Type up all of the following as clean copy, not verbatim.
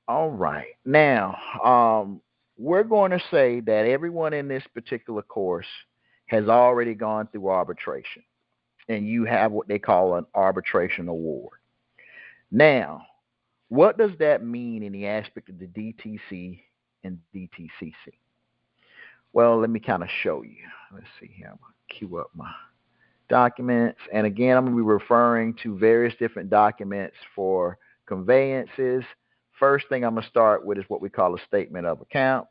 All right. Now, we're going to say that everyone in this particular course has already gone through arbitration, and you have what they call an arbitration award. Now, what does that mean in the aspect of the DTC and DTCC? Well, let me kind of show you. Let's see here. I'm going to queue up my documents. And again, I'm going to be referring to various different documents for conveyances. First thing I'm going to start with is what we call a statement of account,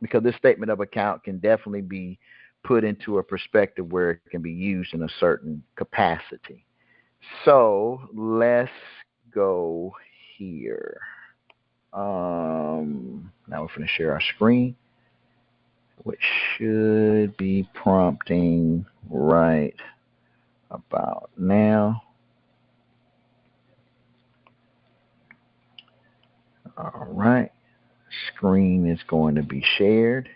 because this statement of account can definitely be put into a perspective where it can be used in a certain capacity. So let's go here. Now we're going to share our screen, which should be prompting right about now. All right. Screen is going to be shared.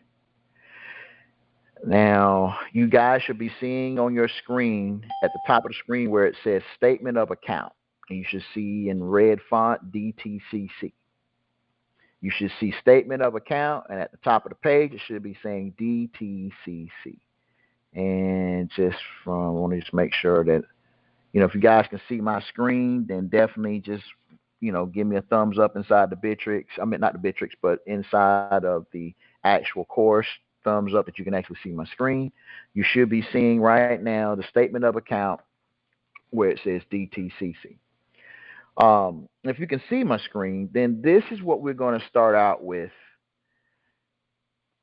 Now, you guys should be seeing on your screen at the top of the screen where it says Statement of Account. And you should see in red font DTCC. You should see Statement of Account, and at the top of the page, it should be saying DTCC. And just from, I want to just make sure that, if you guys can see my screen, then definitely just, give me a thumbs up inside the Bitrix. I mean, not the Bitrix, but inside of the actual course, thumbs up that you can actually see my screen. You should be seeing right now the statement of account where it says DTCC. If you can see my screen, then this is what we're going to start out with.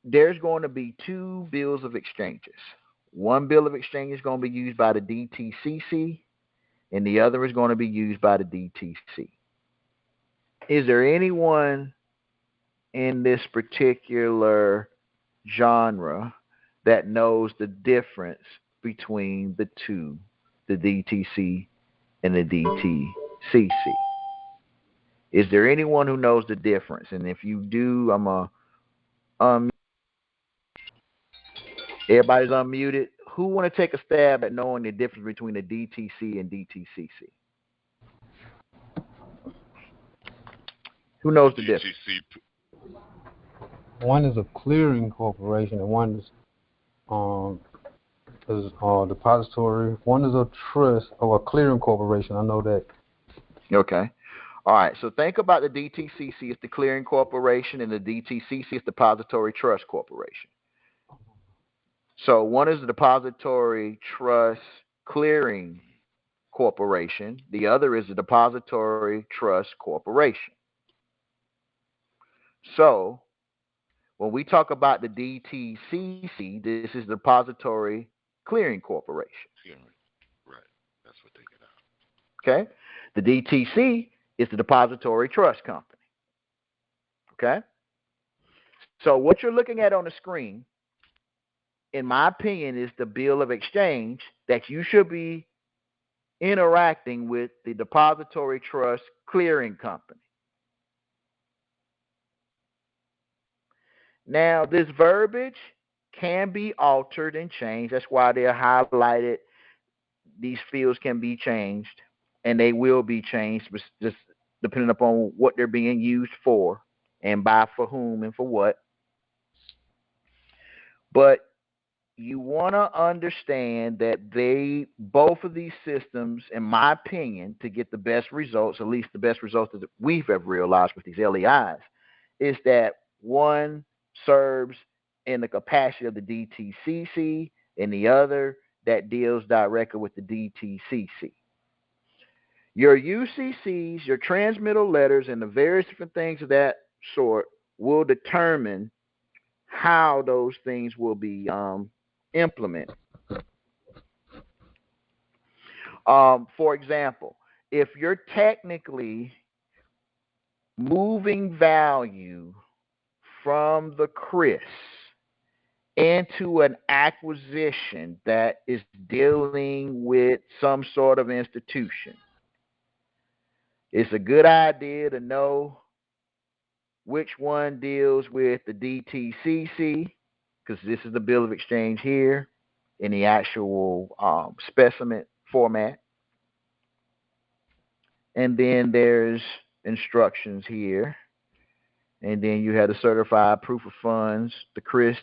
There's going to be two bills of exchanges. One bill of exchange is going to be used by the DTCC, and the other is going to be used by the DTC. Is there anyone in this particular genre that knows the difference between the two, the DTC and the DTCC? Is there anyone who knows the difference? And if you do, I'm going to everybody's unmuted. Who want to take a stab at knowing the difference between the DTC and DTCC? Who knows the difference? DTC. One is a clearing corporation, and one is depository. One is a trust or a clearing corporation. I know that. Okay. All right. So think about the DTCC as the clearing corporation, and the DTCC is depository trust corporation. So one is the depository trust clearing corporation. The other is the depository trust corporation. So when we talk about the DTCC, this is the depository clearing corporation. Yeah, right. That's what they get out. Okay. The DTC is the depository trust company. Okay. So what you're looking at on the screen, in my opinion, is the bill of exchange that you should be interacting with the depository trust clearing company. Now, this verbiage can be altered and changed. That's why they're highlighted. These fields can be changed, and they will be changed just depending upon what they're being used for and by for whom and for what. But you want to understand that both of these systems, in my opinion, to get the best results, at least the best results that we've ever realized with these LEIs, is that one serves in the capacity of the DTCC, and the other that deals directly with the DTCC. Your UCCs, your transmittal letters, and the various different things of that sort will determine how those things will be implemented. For example, if you're technically moving value from the CRIS into an acquisition that is dealing with some sort of institution, it's a good idea to know which one deals with the DTCC, because this is the bill of exchange here in the actual specimen format. And then there's instructions here And then you have the certified proof of funds, the CRIS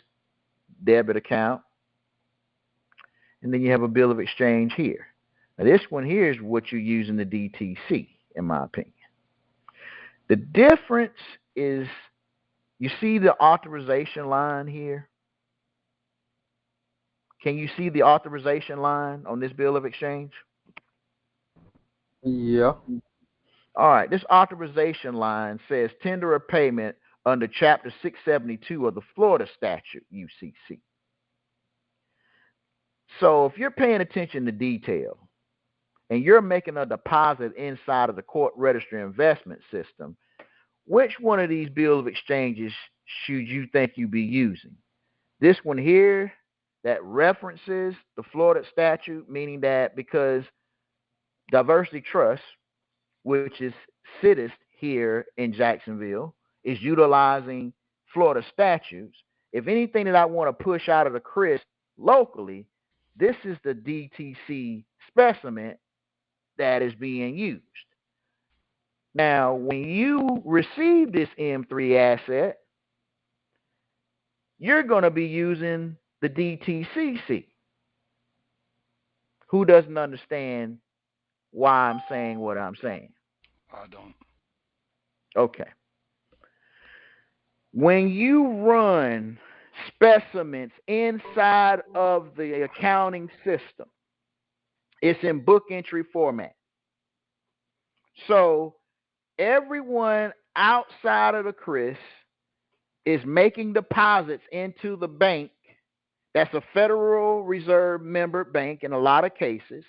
debit account, and then you have a bill of exchange here. Now, this one here is what you use in the DTC, in my opinion. The difference is, you see the authorization line here? Can you see the authorization line on this bill of exchange? Yeah. All right, this authorization line says tender a payment under Chapter 672 of the Florida Statute, UCC. So if you're paying attention to detail and you're making a deposit inside of the court registry investment system, which one of these bill of exchanges should you think you be using? This one here that references the Florida statute, meaning that because Diversity Trust, which is sittest here in Jacksonville, is utilizing Florida statutes. If anything that I want to push out of the CRIS locally, this is the DTC specimen that is being used. Now, when you receive this M3 asset, you're going to be using the DTCC. Who doesn't understand why I'm saying what I'm saying? I don't. Okay. When you run specimens inside of the accounting system, it's in book entry format. So everyone outside of the CRIS is making deposits into the bank. That's a Federal Reserve member bank in a lot of cases,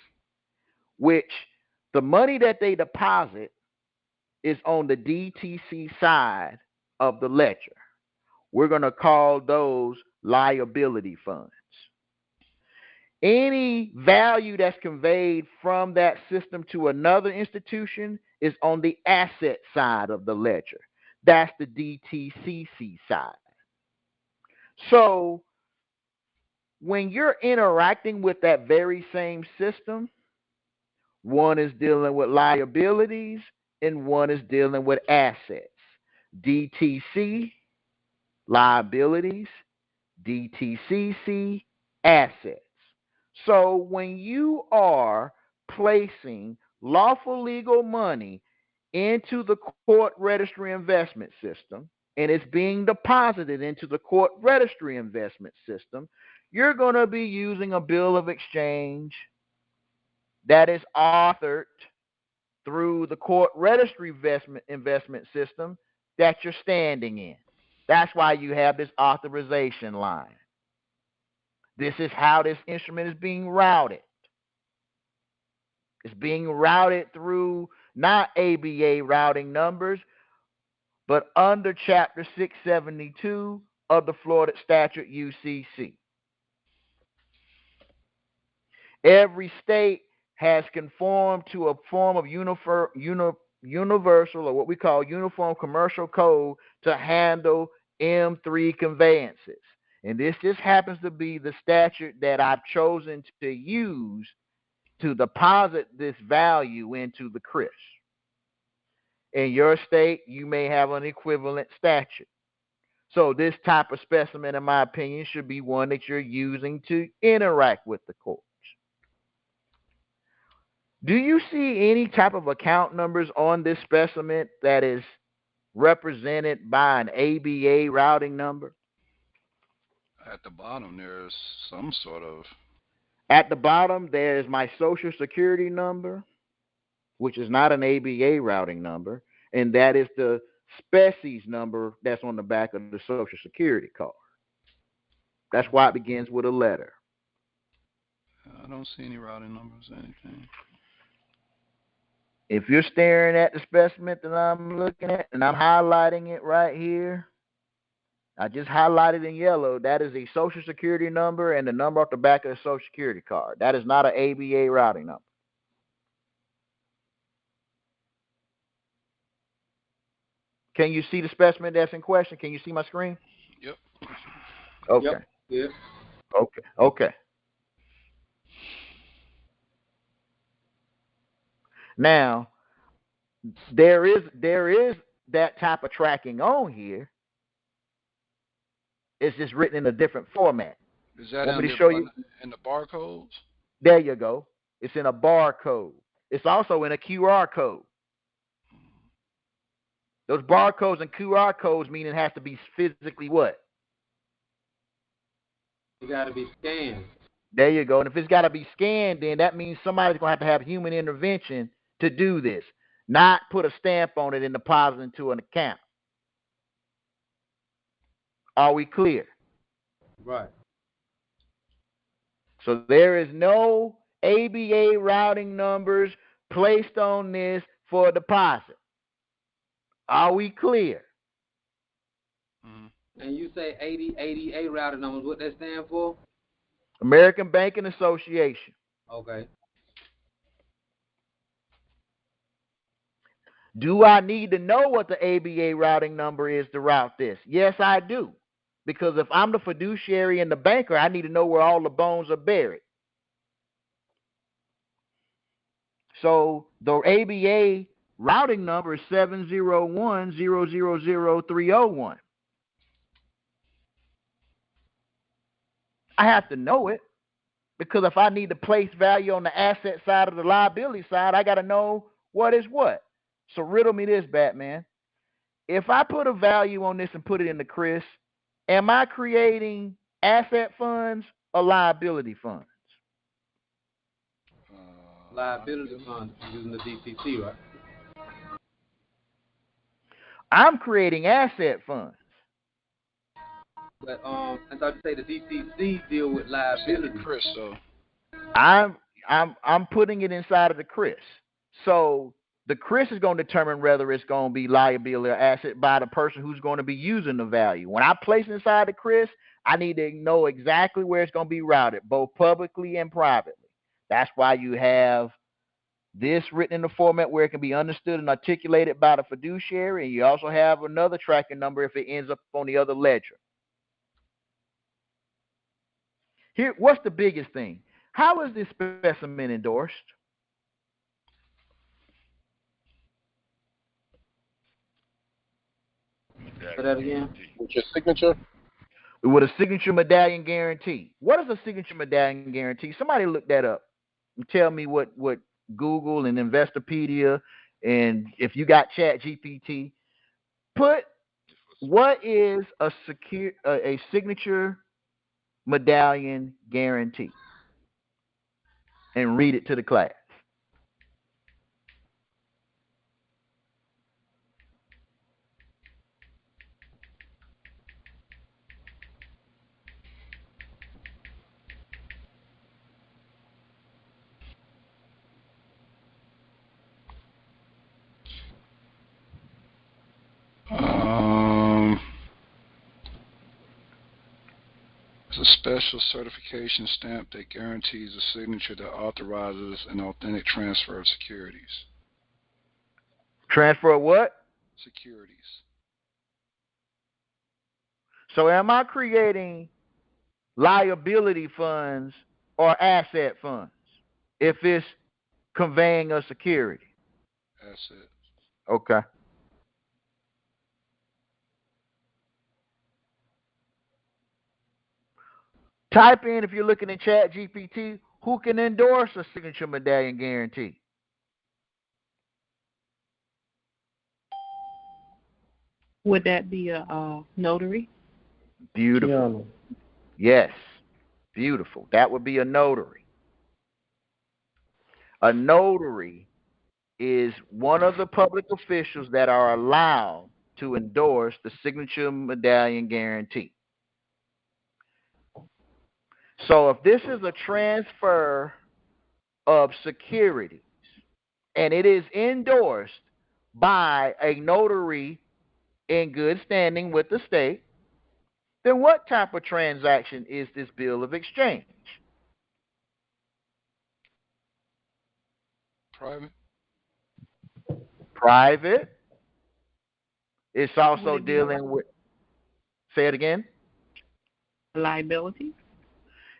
which the money that they deposit is on the DTC side of the ledger. We're going to call those liability funds. Any value that's conveyed from that system to another institution is on the asset side of the ledger. That's the DTCC side. So when you're interacting with that very same system, one is dealing with liabilities and one is dealing with assets. DTC, liabilities, DTCC, assets. So when you are placing lawful legal money into the court registry investment system and it's being deposited into the court registry investment system, you're going to be using a bill of exchange that is authored through the court registry investment system that you're standing in. That's why you have this authorization line. This is how this instrument is being routed. It's being routed through not ABA routing numbers, but under Chapter 672 of the Florida Statute UCC. Every state has conformed to a form of universal, or what we call uniform commercial code, to handle M3 conveyances. And this just happens to be the statute that I've chosen to use to deposit this value into the CRIS. In your state, you may have an equivalent statute. So this type of specimen, in my opinion, should be one that you're using to interact with the courts. Do you see any type of account numbers on this specimen that is represented by an ABA routing number? At the bottom, there's some sort of. At the bottom, there's my social security number, which is not an ABA routing number, and that is the species number that's on the back of the social security card. That's why it begins with a letter. I don't see any routing numbers or anything. If you're staring at the specimen that I'm looking at, and I'm highlighting it right here, I just highlighted in yellow, that is a social security number and the number off the back of the social security card. That is not an ABA routing number. Can you see the specimen that's in question? Can you see my screen? Yep. Okay. Yep. Yeah. Okay. Now, there is that type of tracking on here. It's just written in a different format. Is that Want in me to show you? the barcodes? There you go. It's in a barcode. It's also in a QR code. Those barcodes and QR codes mean it has to be physically what? It got to be scanned. There you go. And if it's got to be scanned, then that means somebody's going to have human intervention to do this, not put a stamp on it and deposit into an account. Are we clear? Right. So there is no ABA routing numbers placed on this for a deposit. Are we clear? Mm-hmm. And you say 80 routing numbers, what that stand for? American Banking Association. Okay. Do I need to know what the ABA routing number is to route this? Yes, I do. Because if I'm the fiduciary and the banker, I need to know where all the bones are buried. So the ABA routing number is 701-000-301. I have to know it because if I need to place value on the asset side or the liability side, I got to know what is what. So riddle me this, Batman. If I put a value on this and put it in the CRIS, am I creating asset funds or liability funds? Liability funds using the DTC, right? I'm creating asset funds. But I thought you say the DTC deal with liability. CRIS, so I'm putting it inside of the CRIS. So the CRIS is going to determine whether it's going to be liability or asset by the person who's going to be using the value. When I place it inside the CRIS, I need to know exactly where it's going to be routed, both publicly and privately. That's why you have this written in the format where it can be understood and articulated by the fiduciary, and you also have another tracking number if it ends up on the other ledger. Here, what's the biggest thing? How is this specimen endorsed? Say that again. With your signature? With a signature medallion guarantee. What is a signature medallion guarantee? Somebody look that up and tell me what Google and Investopedia, and if you got Chat GPT, put what is a signature medallion guarantee and read it to the class. It's a special certification stamp that guarantees a signature that authorizes an authentic transfer of securities. Transfer what? Securities. So am I creating liability funds or asset funds if it's conveying a security? Asset. Okay. Type in, if you're looking in Chat GPT, who can endorse a signature medallion guarantee? Would that be a notary? Beautiful. Yes. Beautiful. That would be a notary. A notary is one of the public officials that are allowed to endorse the signature medallion guarantee. So if this is a transfer of securities and it is endorsed by a notary in good standing with the state, then what type of transaction is this bill of exchange? Private. Private. It's also dealing with, say it again? Liability?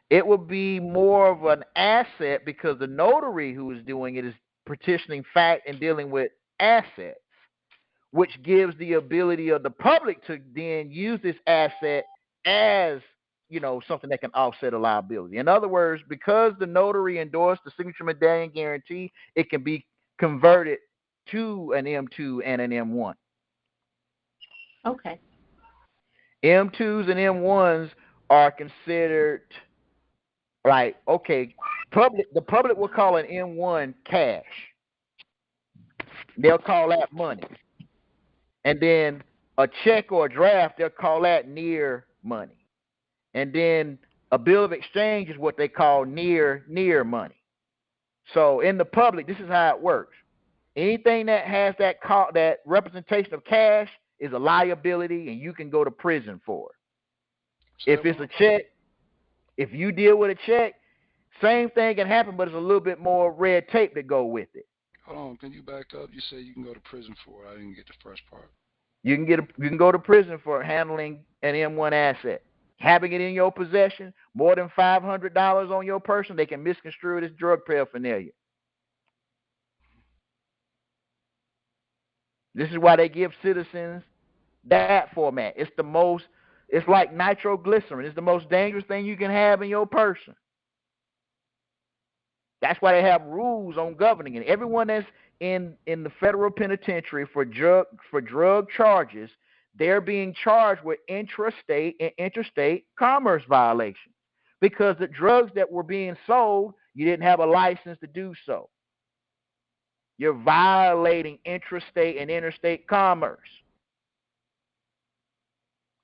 It would be more of an asset because the notary who is doing it is petitioning fact and dealing with assets. which gives the ability of the public to then use this asset as, something that can offset a liability. In other words, because the notary endorsed the signature medallion guarantee, it can be converted to an M2 and an M1. Okay. M2s and M1s are considered the public will call an M1 cash. They'll call that money. And then a check or a draft, they'll call that near money. And then a bill of exchange is what they call near money. So in the public, this is how it works. Anything that has that representation of cash is a liability, and you can go to prison for it. If it's a check, if you deal with a check, same thing can happen, but it's a little bit more red tape to go with it. Hold on, can you back up? You said you can go to prison for it. I didn't get the first part. You can go to prison for handling an M1 asset. Having it in your possession, more than $500 on your person, they can misconstrue it as drug paraphernalia. This is why they give citizens that format. It's like nitroglycerin. It's the most dangerous thing you can have in your person. That's why they have rules on governing it. Everyone that's in the federal penitentiary for drug charges, they're being charged with intrastate and interstate commerce violations because the drugs that were being sold, you didn't have a license to do so. You're violating intrastate and interstate commerce.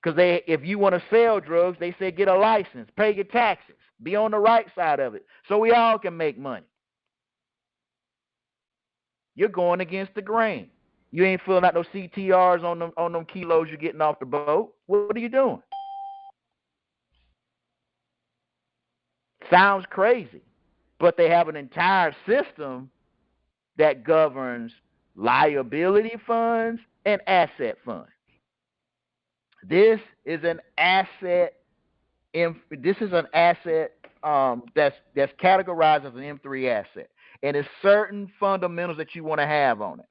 Because if you want to sell drugs, they say get a license, pay your taxes, be on the right side of it, so we all can make money. You're going against the grain. You ain't filling out no CTRs on them kilos you're getting off the boat. What are you doing? Sounds crazy, but they have an entire system that governs liability funds and asset funds. This is an asset. This is an asset that's categorized as an M3 asset, and it's certain fundamentals that you want to have on it.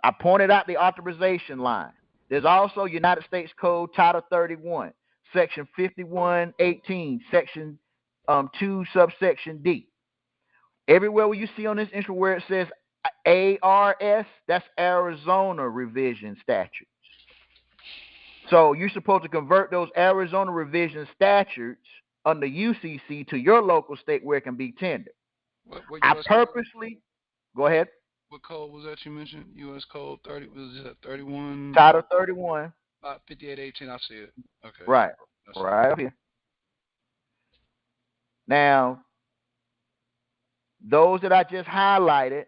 I pointed out the authorization line. There's also United States Code Title 31, Section 5118, Section 2, subsection D. Everywhere where you see on this instrument where it says ARS, that's Arizona revision statutes. So you're supposed to convert those Arizona revision statutes under UCC to your local state where it can be tendered. What I purposely go ahead. What code was that you mentioned? U.S. Code 30 was that 31? Title 31. 5818. I see it. Okay. Right. Right up here. Now, those that I just highlighted,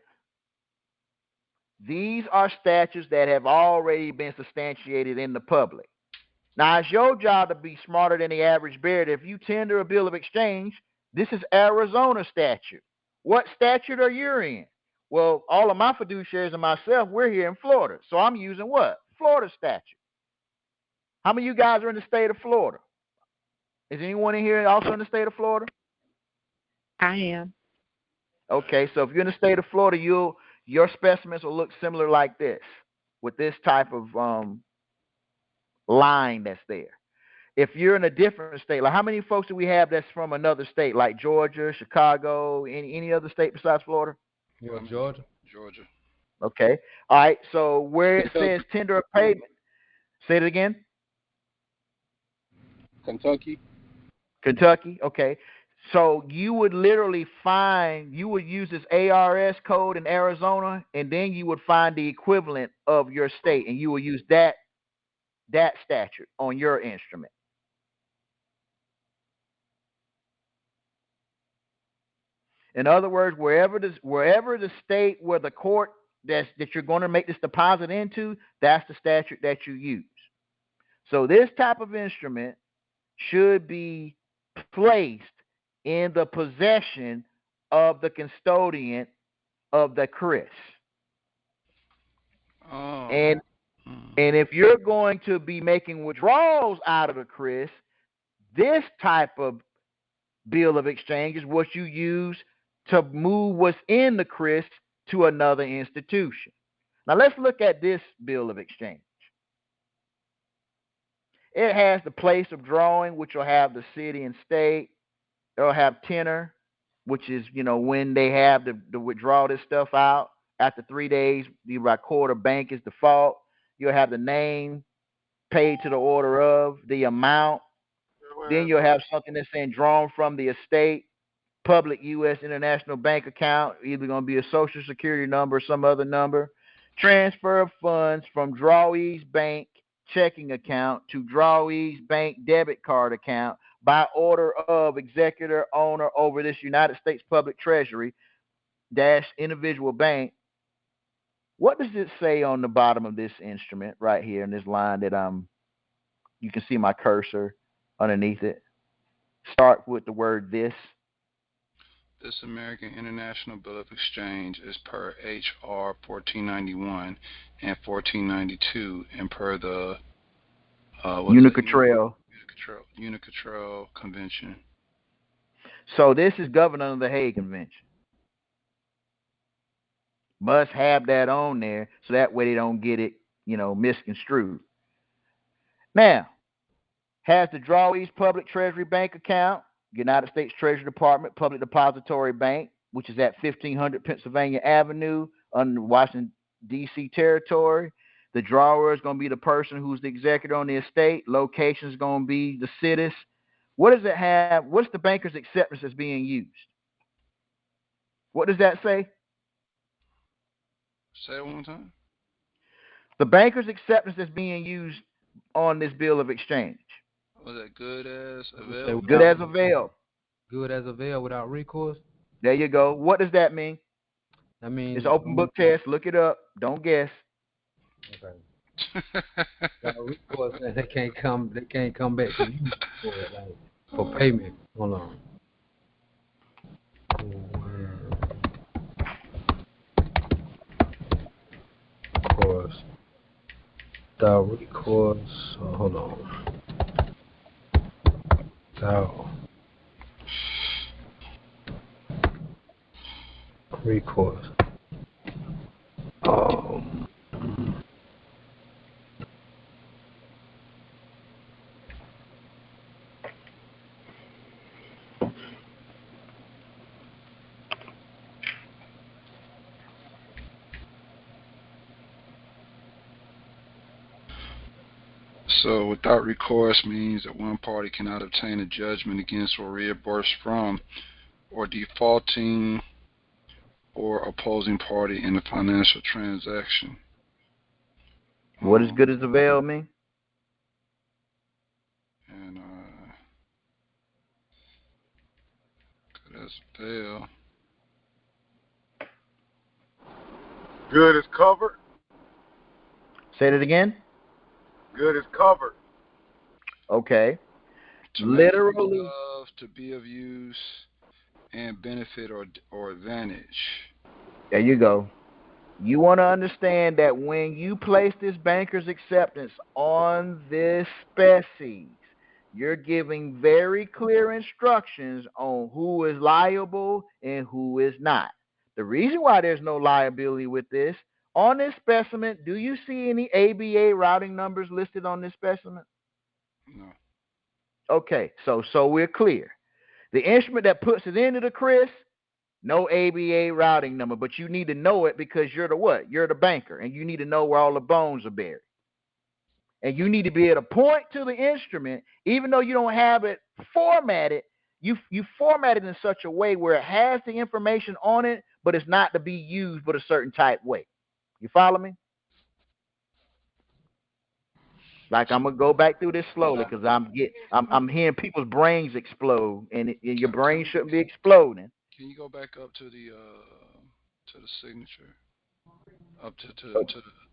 these are statutes that have already been substantiated in the public. Now, it's your job to be smarter than the average bear. If you tender a bill of exchange, this is Arizona statute. What statute are you in? Well, all of my fiduciaries and myself, we're here in Florida. So I'm using what? Florida statute. How many of you guys are in the state of Florida? Is anyone in here also in the state of Florida? I am. Okay, so if you're in the state of Florida, your specimens will look similar like this, with this type of line that's there. If you're in a different state, like how many folks do we have that's from another state, like Georgia, Chicago, any other state besides Florida? Yeah, Georgia. Georgia. Okay. All right. So where it says tender of payment, say it again. Kentucky. Kentucky. Okay. So you would literally you would use this ARS code in Arizona, and then you would find the equivalent of your state, and you will use that statute on your instrument. In other words, wherever the state where the court that you're going to make this deposit into, that's the statute that you use. So this type of instrument should be placed in the possession of the custodian of the CRIS. Oh. And if you're going to be making withdrawals out of the CRIS, this type of bill of exchange is what you use to move what's in the CRIS to another institution. Now let's look at this bill of exchange. It has the place of drawing, which will have the city and state. It'll have tenor, which is, when they have to withdraw this stuff out. After 3 days, you record a bank is default. You'll have the name, paid to the order of, the amount. Then you'll have something that's saying drawn from the estate, public U.S. international bank account, either going to be a social security number or some other number. Transfer of funds from drawee's bank checking account to drawee's bank debit card account by order of executor owner over this United States Public Treasury dash individual bank. What does it say on the bottom of this instrument right here in this line that you can see my cursor underneath it? Start with the word this. This American International Bill of Exchange is per H.R. 1491 and 1492 and per the Unicatrel Convention. So this is governed under the Hague Convention. Must have that on there so that way they don't get it, misconstrued. Now, has the drawee's public treasury bank account, United States Treasury Department Public Depository Bank, which is at 1500 Pennsylvania Avenue under Washington, D.C. territory. The drawer is going to be the person who's the executor on the estate. Location is going to be the cities. What does it have? What's the banker's acceptance that's being used? What does that say? Say it one more time. The banker's acceptance that's being used on this bill of exchange. Was that good as avail? Good as avail. Good as avail without recourse. There you go. What does that mean? I mean, it's open book test. Look it up. Don't guess. Okay. Recourse, they can't come. They can't come back to you for payment. Hold on. Recourse. The recourse. Hold on. Recourse. So without recourse means that one party cannot obtain a judgment against or reimburse from or defaulting or opposing party in a financial transaction. What does good as avail mean? And good as avail. Good is covered. Say that again. Good is covered. Okay. To Literally. Of, to be of use and benefit or advantage. There you go. You want to understand that when you place this banker's acceptance on this species, you're giving very clear instructions on who is liable and who is not. The reason why there's no liability with this, on this specimen, do you see any ABA routing numbers listed on this specimen? No. Okay, so we're clear. The instrument that puts it into the CRIS, no ABA routing number, but you need to know it because you're the what? You're the banker, and you need to know where all the bones are buried. And you need to be able to point to the instrument, even though you don't have it formatted, you format it in such a way where it has the information on it, but it's not to be used but a certain type way. You follow me? Like, I'm gonna go back through this slowly because I'm hearing people's brains explode, and your brain shouldn't be exploding. Can you go back up to the signature? Up to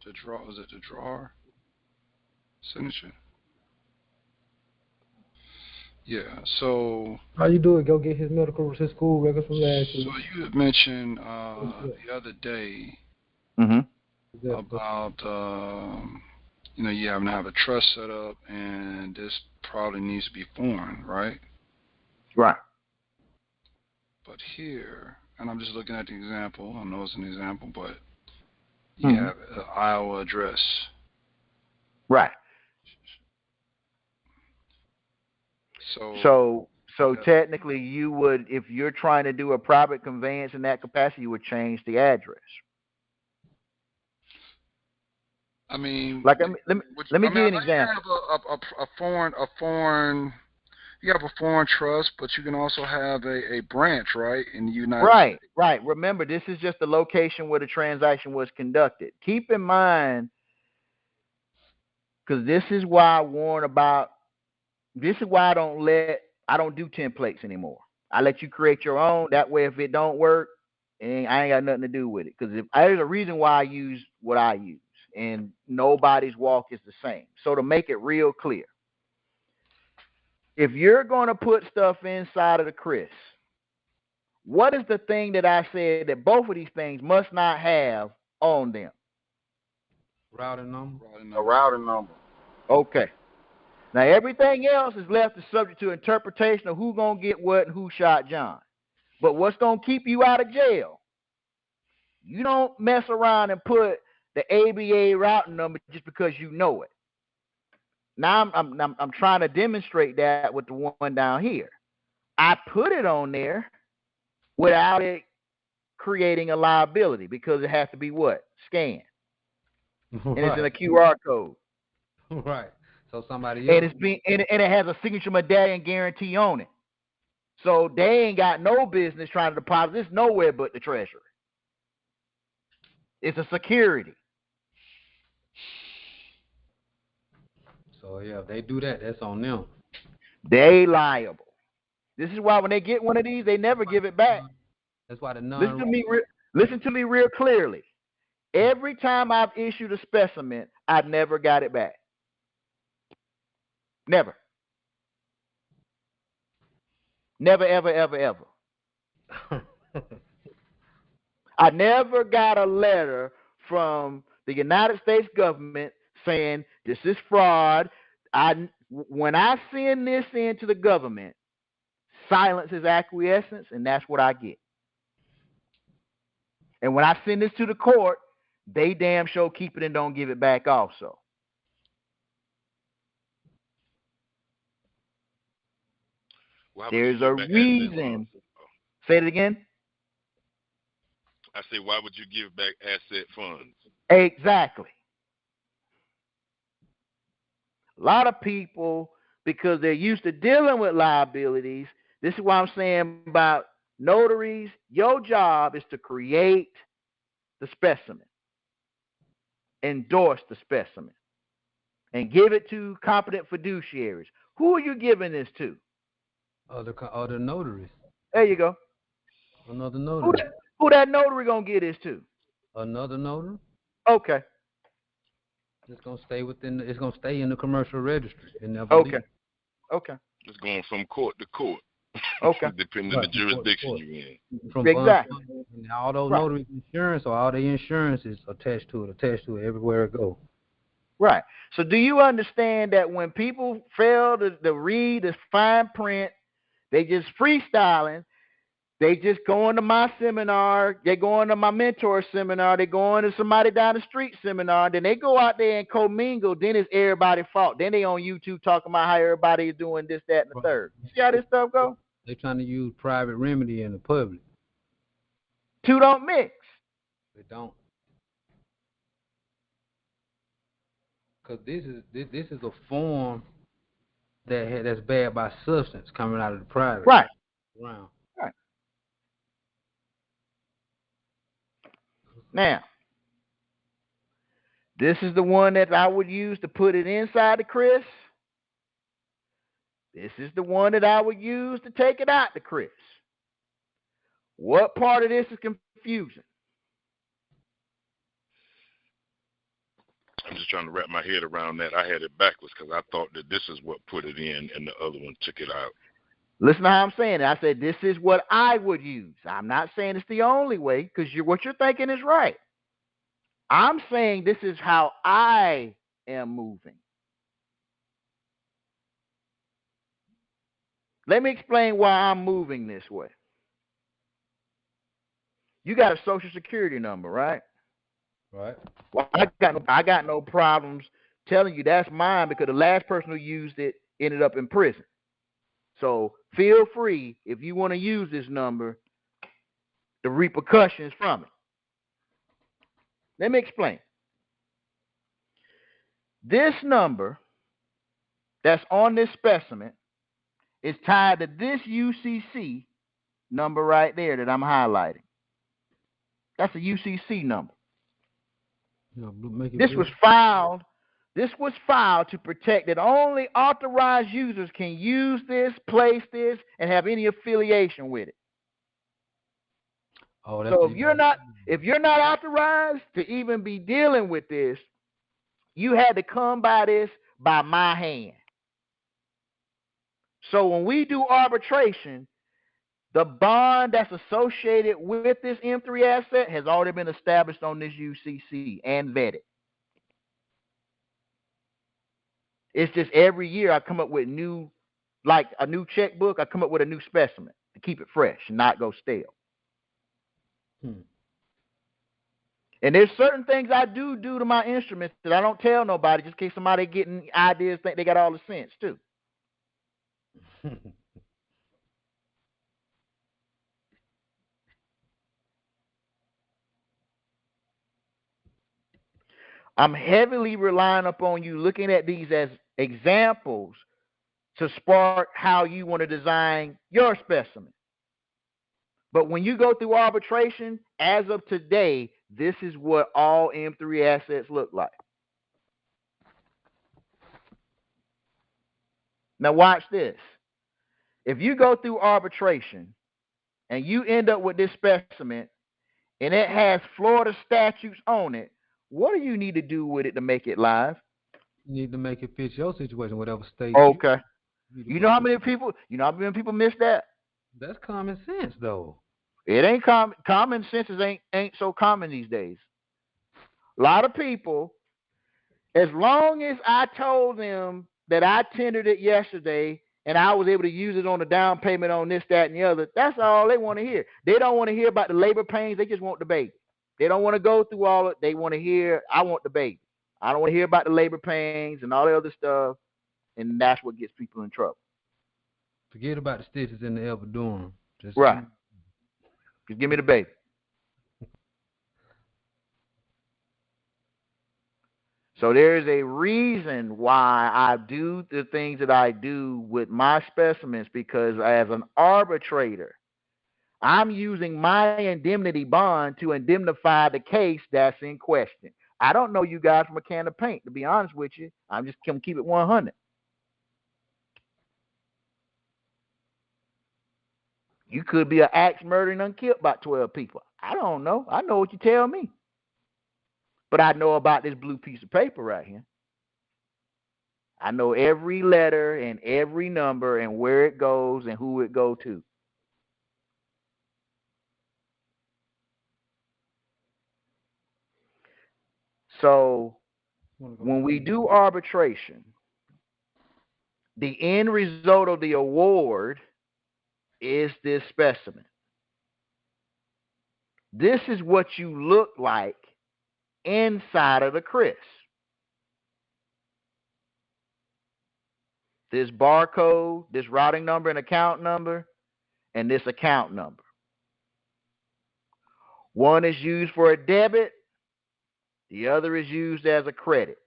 the draw? Was it the drawer? Signature. Yeah. So. How you do it? Go get his school records from last year. So you had mentioned the other day about you having to have a trust set up, and this probably needs to be foreign, right? Right. But here, and I'm just looking at the example. I know it's an example, but You have an Iowa address. Right. So So technically, you would, if you're trying to do a private conveyance in that capacity, you would change the address. I mean, Like, let me give you I an know you example. have a foreign. You have a foreign trust, but you can also have a branch, right, in the United Right, States. right. Remember, this is just the location where the transaction was conducted. Keep in mind, because this is why I warn about. This is why I don't do templates anymore. I let you create your own. That way, if it don't work, I ain't got nothing to do with it. Because there's a reason why I use what I use, and nobody's walk is the same. So to make it real clear, if you're going to put stuff inside of the Chris, what is the thing that I said that both of these things must not have on them? Routing number. A routing number. Okay. Now everything else is left to subject to interpretation of who gonna get what and who shot John. But what's gonna keep you out of jail? You don't mess around and put the ABA routing number just because you know it. Now I'm trying to demonstrate that with the one down here. I put it on there without it creating a liability because it has to be what? Scanned. And it's in a QR code. Right. So somebody And else. and it has a signature medallion guarantee on it. So they ain't got no business trying to deposit this nowhere but the Treasury. It's a security. So yeah, if they do that, that's on them. They liable. This is why when they get one of these, they never give it back. That's why the Listen non. to me. Listen to me real clearly. Every time I've issued a specimen, I've never got it back. Never. Never, ever, ever, ever. I never got a letter from the United States government saying this is fraud. When I send this in to the government, silence is acquiescence, and that's what I get. And when I send this to the court, they damn sure keep it and don't give it back also. There's a reason. Say it again. I say, why would you give back asset funds? Exactly. A lot of people, because they're used to dealing with liabilities, this is what I'm saying about notaries. Your job is to create the specimen, endorse the specimen, and give it to competent fiduciaries. Who are you giving this to? Other notaries. There you go. Another notary. Who that notary gonna get this to? Another notary. Okay. It's gonna stay within. It's gonna stay in the commercial registry. It never Okay. leaves. Okay. It's going from court to court. Okay. Depending on the jurisdiction you're in. From exactly. And all those notaries insurance or all their insurance is attached to it everywhere it goes. Right. So do you understand that when people fail to read the fine print, they just freestyling. They just going to my seminar. They going to my mentor seminar. They going to somebody down the street seminar. Then they go out there and commingle. Then it's everybody's fault. Then they on YouTube talking about how everybody is doing this, that, and the third. You see how this stuff go? They trying to use private remedy in the public. Two don't mix. They don't. Because this is a form that's bad by substance coming out of the private realm. Right. Now, this is the one that I would use to put it inside the Chris. This is the one that I would use to take it out the Chris. What part of this is confusing? I'm just trying to wrap my head around that. I had it backwards because I thought that this is what put it in and the other one took it out. Listen to how I'm saying it. I said this is what I would use. I'm not saying it's the only way because what you're thinking is right. I'm saying this is how I am moving. Let me explain why I'm moving this way. You got a social security number, right? Right. Well, I got no problems telling you that's mine because the last person who used it ended up in prison. So feel free if you want to use this number, the repercussions from it. Let me explain. This number that's on this specimen is tied to this UCC number right there that I'm highlighting. That's a UCC number. This was filed to protect that only authorized users can use this, place this, and have any affiliation with it. Oh, so if you're not authorized to even be dealing with this, you had to come by this by my hand. So when we do arbitration, the bond that's associated with this M3 asset has already been established on this UCC and vetted. It's just every year I come up with like a new checkbook, I come up with a new specimen to keep it fresh and not go stale. And there's certain things I do to my instruments that I don't tell nobody just in case somebody getting ideas think they got all the sense too. I'm heavily relying upon you looking at these as examples to spark how you want to design your specimen. But when you go through arbitration, as of today, this is what all M3 assets look like. Now watch this. If you go through arbitration and you end up with this specimen and it has Florida statutes on it, what do you need to do with it to make it live? You need to make it fit your situation, whatever state. Okay. You know how many people miss that? That's common sense, though. It ain't common sense ain't so common these days. A lot of people, as long as I told them that I tendered it yesterday and I was able to use it on the down payment on this, that, and the other, that's all they want to hear. They don't want to hear about the labor pains. They just want the baby. They don't want to go through all it. They want to hear, I want the baby. I don't want to hear about the labor pains and all the other stuff, and that's what gets people in trouble. Forget about the stitches in the epidural. Right. Just give me the baby. So there's a reason why I do the things that I do with my specimens, because as an arbitrator, I'm using my indemnity bond to indemnify the case that's in question. I don't know you guys from a can of paint, to be honest with you. I'm just going to keep it 100. You could be an axe murder and unkilled about 12 people. I don't know. I know what you tell me. But I know about this blue piece of paper right here. I know every letter and every number and where it goes and who it go to. So when we do arbitration, the end result of the award is this specimen. This is what you look like inside of the Chris. This barcode, this routing number and account number, and this account number. One is used for a debit, the other is used as a credit.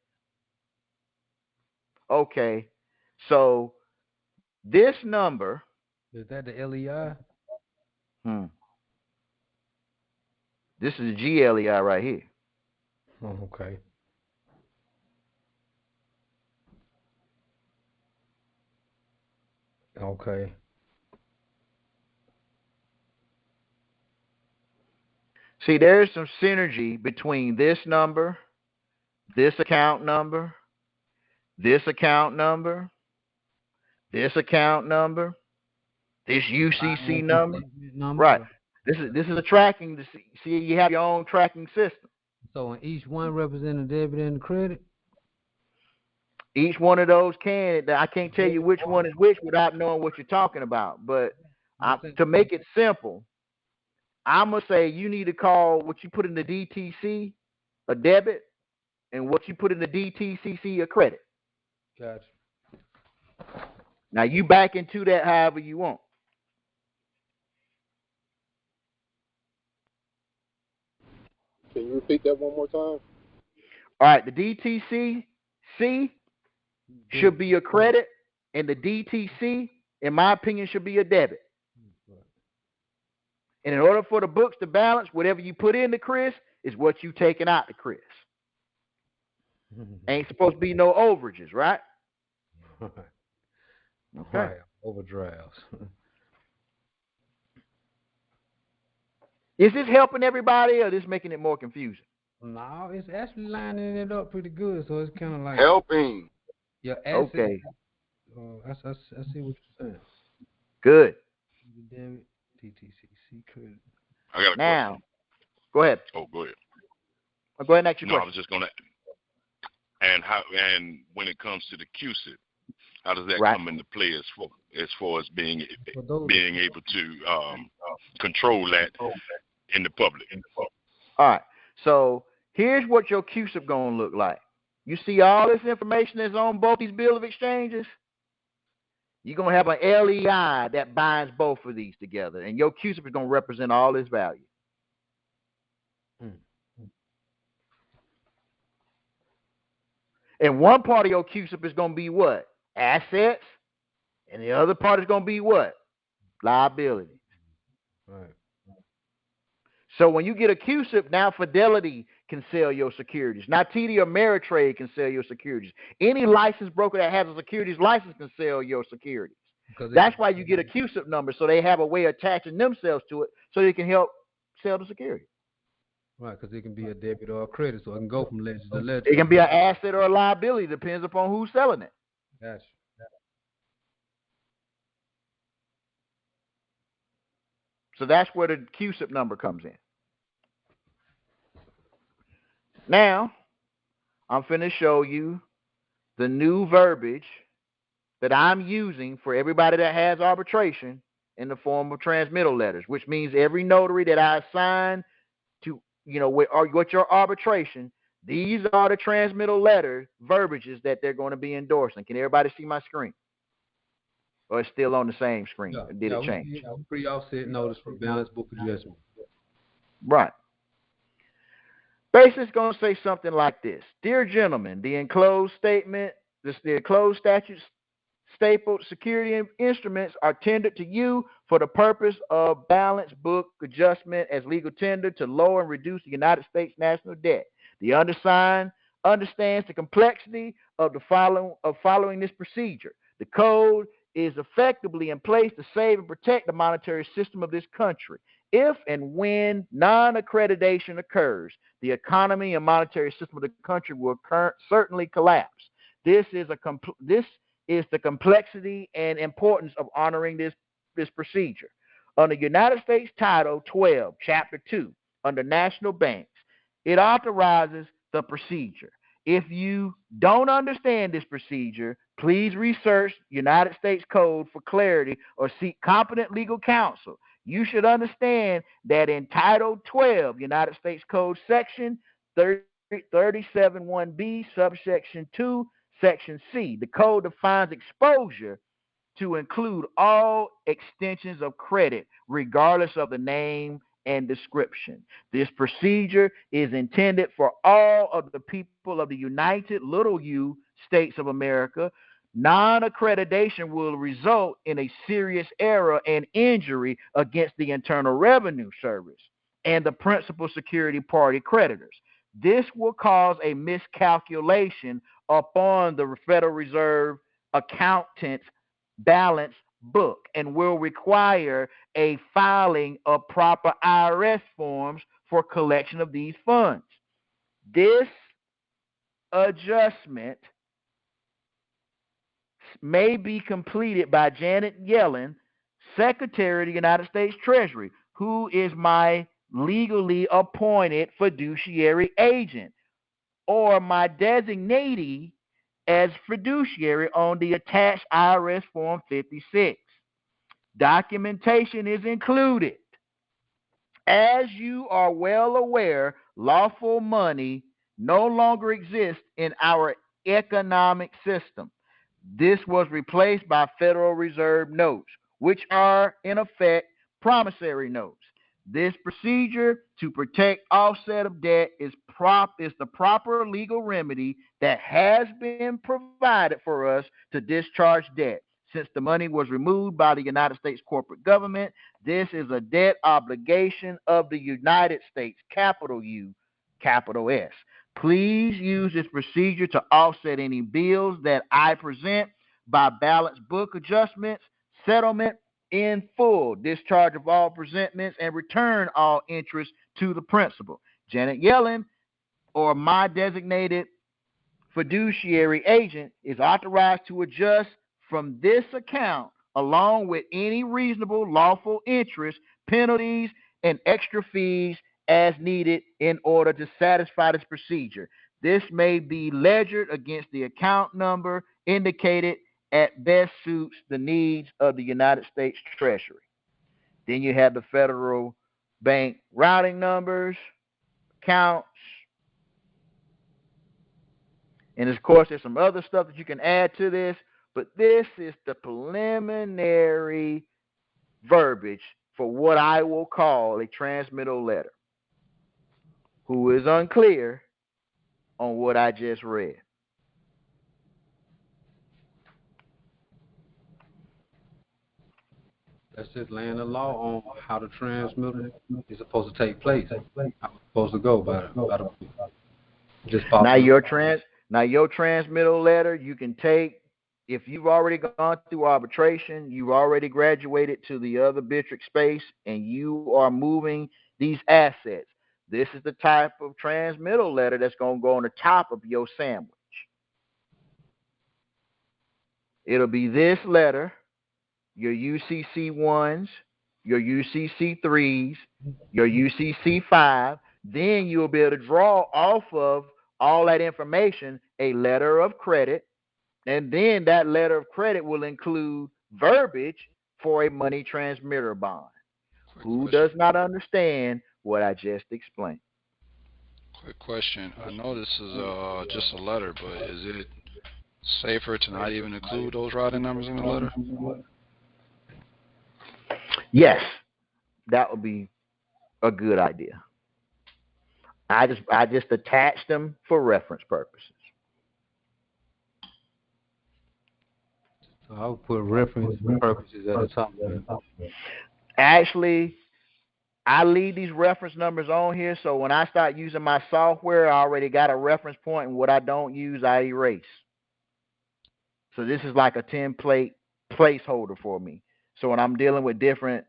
Okay, so this number. Is that the LEI? This is GLEI right here. Oh, okay. Okay. See, there's some synergy between this number, this account number, this account number, this account number, this UCC number. Right. This is a tracking. See, you have your own tracking system. So in each one representing the debit and the credit? Each one of those I can't tell you which one is which without knowing what you're talking about. But to make it simple, I'm going to say you need to call what you put in the DTC. a debit, and what you put in the DTCC a credit. Gotcha. Now you back into that however you want. Can you repeat that one more time? All right, the DTCC should be a credit, and the DTC, in my opinion, should be a debit. And in order for the books to balance, whatever you put into Chris is what you taking out to Chris. Ain't supposed to be no overages, right? Okay. Right. Overdrafts. Is this helping everybody, or is this making it more confusing? No, it's actually lining it up pretty good, so it's kind of like Helping. your assets. Okay. I see what you're saying. Good. Debit, DTCC credit. I got a now, question. Go ahead. Oh, go ahead. Go ahead and ask your question. I was just gonna. And when it comes to the QSIP, how does that come into play as far as being able to control that in the public? All right. So here's what your QSIP gonna look like. You see all this information that's on both these bill of exchanges. You're gonna have an LEI that binds both of these together, and your QSIP is gonna represent all this value. And one part of your QSIP is going to be what? Assets. And the other part is going to be what? Liability. Right. So when you get a QSIP, now Fidelity can sell your securities. Now TD or Ameritrade can sell your securities. Any licensed broker that has a securities license can sell your securities. That's why you get a QSIP number, so they have a way of attaching themselves to it so they can help sell the security. Right, because it can be a debit or a credit, so it can go from ledger to ledger. It can be an asset or a liability, depends upon who's selling it. Gotcha. So that's where the QSIP number comes in. Now, I'm finna show you the new verbiage that I'm using for everybody that has arbitration in the form of transmittal letters, which means every notary that I assign to, with your arbitration, these are the transmittal letter verbiages that they're going to be endorsing. Can everybody see my screen? Or it's still on the same screen? Yeah, Did it change? Pre-offset notice for balance book adjustment. Right. Basically, it's going to say something like this. Dear gentlemen, the enclosed statement, the enclosed statutes stapled security instruments are tendered to you for the purpose of balance book adjustment as legal tender to lower and reduce the United States national debt. The undersigned understands the complexity of following this procedure. The code is effectively in place to save and protect the monetary system of this country. If and when non-accreditation occurs, the economy and monetary system of the country will certainly collapse. This is the complexity and importance of honoring this procedure. Under United States Title 12, Chapter 2, under national banks, it authorizes the procedure. If you don't understand this procedure, please research United States Code for clarity or seek competent legal counsel. You should understand that in Title 12, United States Code Section 371B, subsection 2, Section C, the code defines exposure to include all extensions of credit, regardless of the name and description. This procedure is intended for all of the people of the United Little U States of America. Non-accreditation will result in a serious error and injury against the Internal Revenue Service and the principal security party creditors. This will cause a miscalculation upon the Federal Reserve accountant's balance book and will require a filing of proper IRS forms for collection of these funds. This adjustment may be completed by Janet Yellen, Secretary of the United States Treasury, who is my legally appointed fiduciary agent, or my designee as fiduciary on the attached IRS Form 56. Documentation is included. As you are well aware, lawful money no longer exists in our economic system. This was replaced by Federal Reserve notes, which are, in effect, promissory notes. This procedure to protect offset of debt is the proper legal remedy that has been provided for us to discharge debt. Since the money was removed by the United States corporate government, this is a debt obligation of the United States, capital U, capital S. Please use this procedure to offset any bills that I present by balance book adjustments, settlement in full, discharge of all presentments, and return all interest to the principal. Janet Yellen, or my designated fiduciary agent, is authorized to adjust from this account, along with any reasonable lawful interest, penalties, and extra fees as needed in order to satisfy this procedure. This may be ledgered against the account number indicated at best suits the needs of the United States Treasury. Then you have the federal bank routing numbers, accounts, and of course there's some other stuff that you can add to this, but this is the preliminary verbiage for what I will call a transmittal letter. Who is unclear on what I just read? That's just laying the law on how the transmittal is supposed to take place. How it's supposed to go by just now your transmittal letter you can take. If you've already gone through arbitration, you've already graduated to the other Bitric space, and you are moving these assets, this is the type of transmittal letter that's going to go on the top of your sandwich. It'll be this letter, your UCC1s, your UCC3s, your UCC5. Then you'll be able to draw off of all that information a letter of credit, and then that letter of credit will include verbiage for a money transmitter bond. Who does not understand what I just explained? Quick question. I know this is just a letter, but is it safer to not even include those routing numbers in the letter? Yes, that would be a good idea. I just attached them for reference purposes. So I would put reference purposes at the top of it. Actually, I leave these reference numbers on here, so when I start using my software, I already got a reference point, and what I don't use, I erase. So this is like a template placeholder for me. So when I'm dealing with different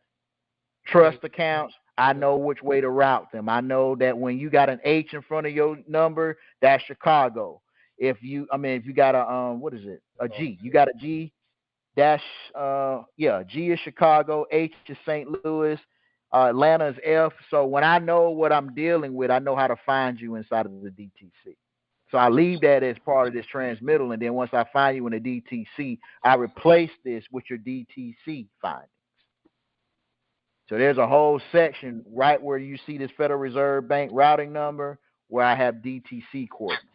trust accounts, I know which way to route them. I know that when you got an H in front of your number, that's Chicago. If you got a G, you got a G, dash, G is Chicago, H is St. Louis, Atlanta is F. So when I know what I'm dealing with, I know how to find you inside of the DTC. So I leave that as part of this transmittal, and then once I find you in the DTC, I replace this with your DTC findings. So there's a whole section right where you see this Federal Reserve Bank routing number where I have DTC coordinates.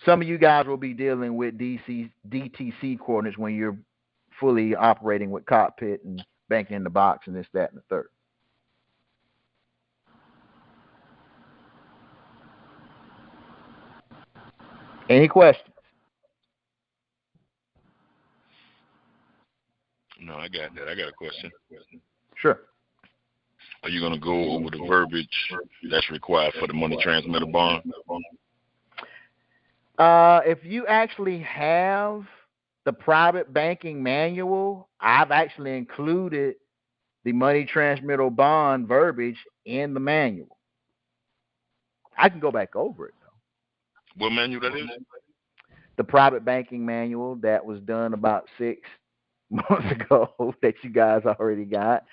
Some of you guys will be dealing with DTC coordinates when you're fully operating with Cockpit and Banking in the Box and this, that, and the third. Any questions? No, I got that. I got a question. Sure. Are you going to go over the verbiage that's required for the money transmitter bond? If you actually have the private banking manual, I've actually included the money transmittal bond verbiage in the manual. I can go back over it, though. What manual that is? The private banking manual that was done about 6 months ago that you guys already got.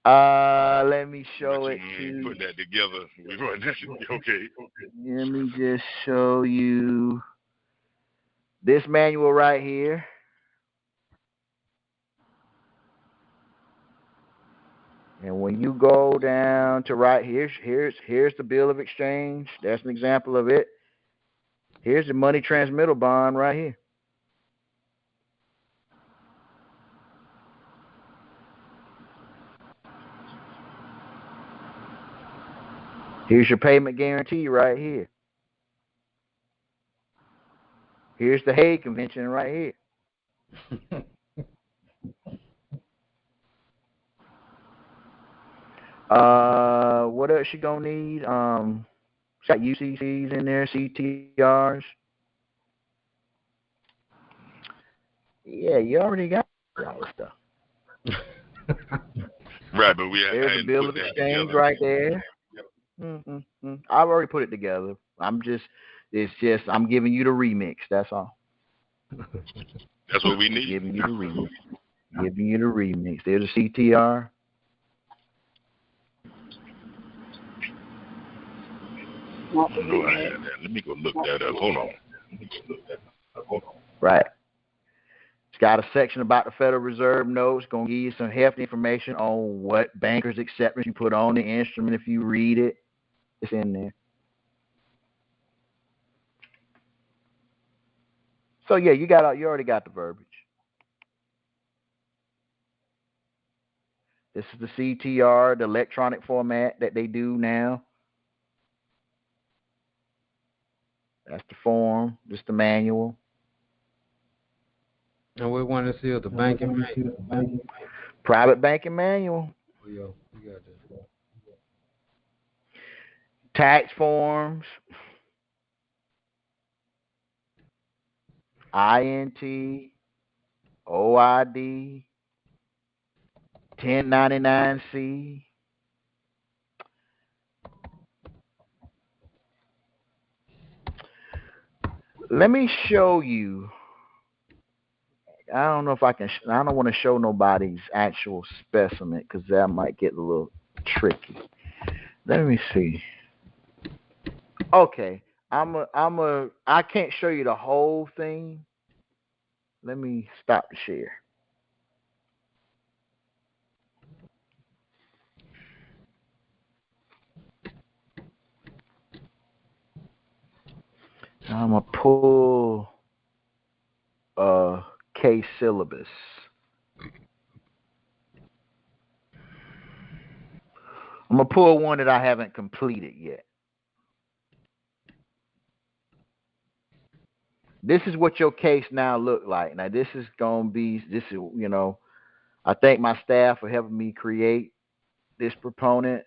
Let me show it to you. Put that together. Okay. Let me just show you this manual right here. And when you go down to right here's the bill of exchange. That's an example of it. Here's the money transmittal bond right here. Here's your payment guarantee right here. Here's the Hague Convention right here. What else you gonna need? It's got UCCs in there, CTRs. Yeah, you already got all this stuff. Right, but there's a bill of exchange right there. I've already put it together. I'm giving you the remix. That's all. That's what we need. Giving you the remix. There's a CTR. Let me go look that up. Hold on. Right. It's got a section about the Federal Reserve notes. Going to give you some hefty information on what bankers' acceptance you put on the instrument if you read it. It's in there. So yeah, you already got the verbiage. This is the CTR, the electronic format that they do now. That's the form. This is the manual. And we want to see the banking manual. Private banking manual. Oh, yo, you got this. Tax forms. INT. OID. 1099-C. Let me show you. I don't know if I can. I don't want to show nobody's actual specimen because that might get a little tricky. Let me see. Okay, I can't show you the whole thing. Let me stop the share. I'm gonna pull a case syllabus. I'm gonna pull one that I haven't completed yet. This is what your case now look like. Now this is I thank my staff for helping me create this proponent,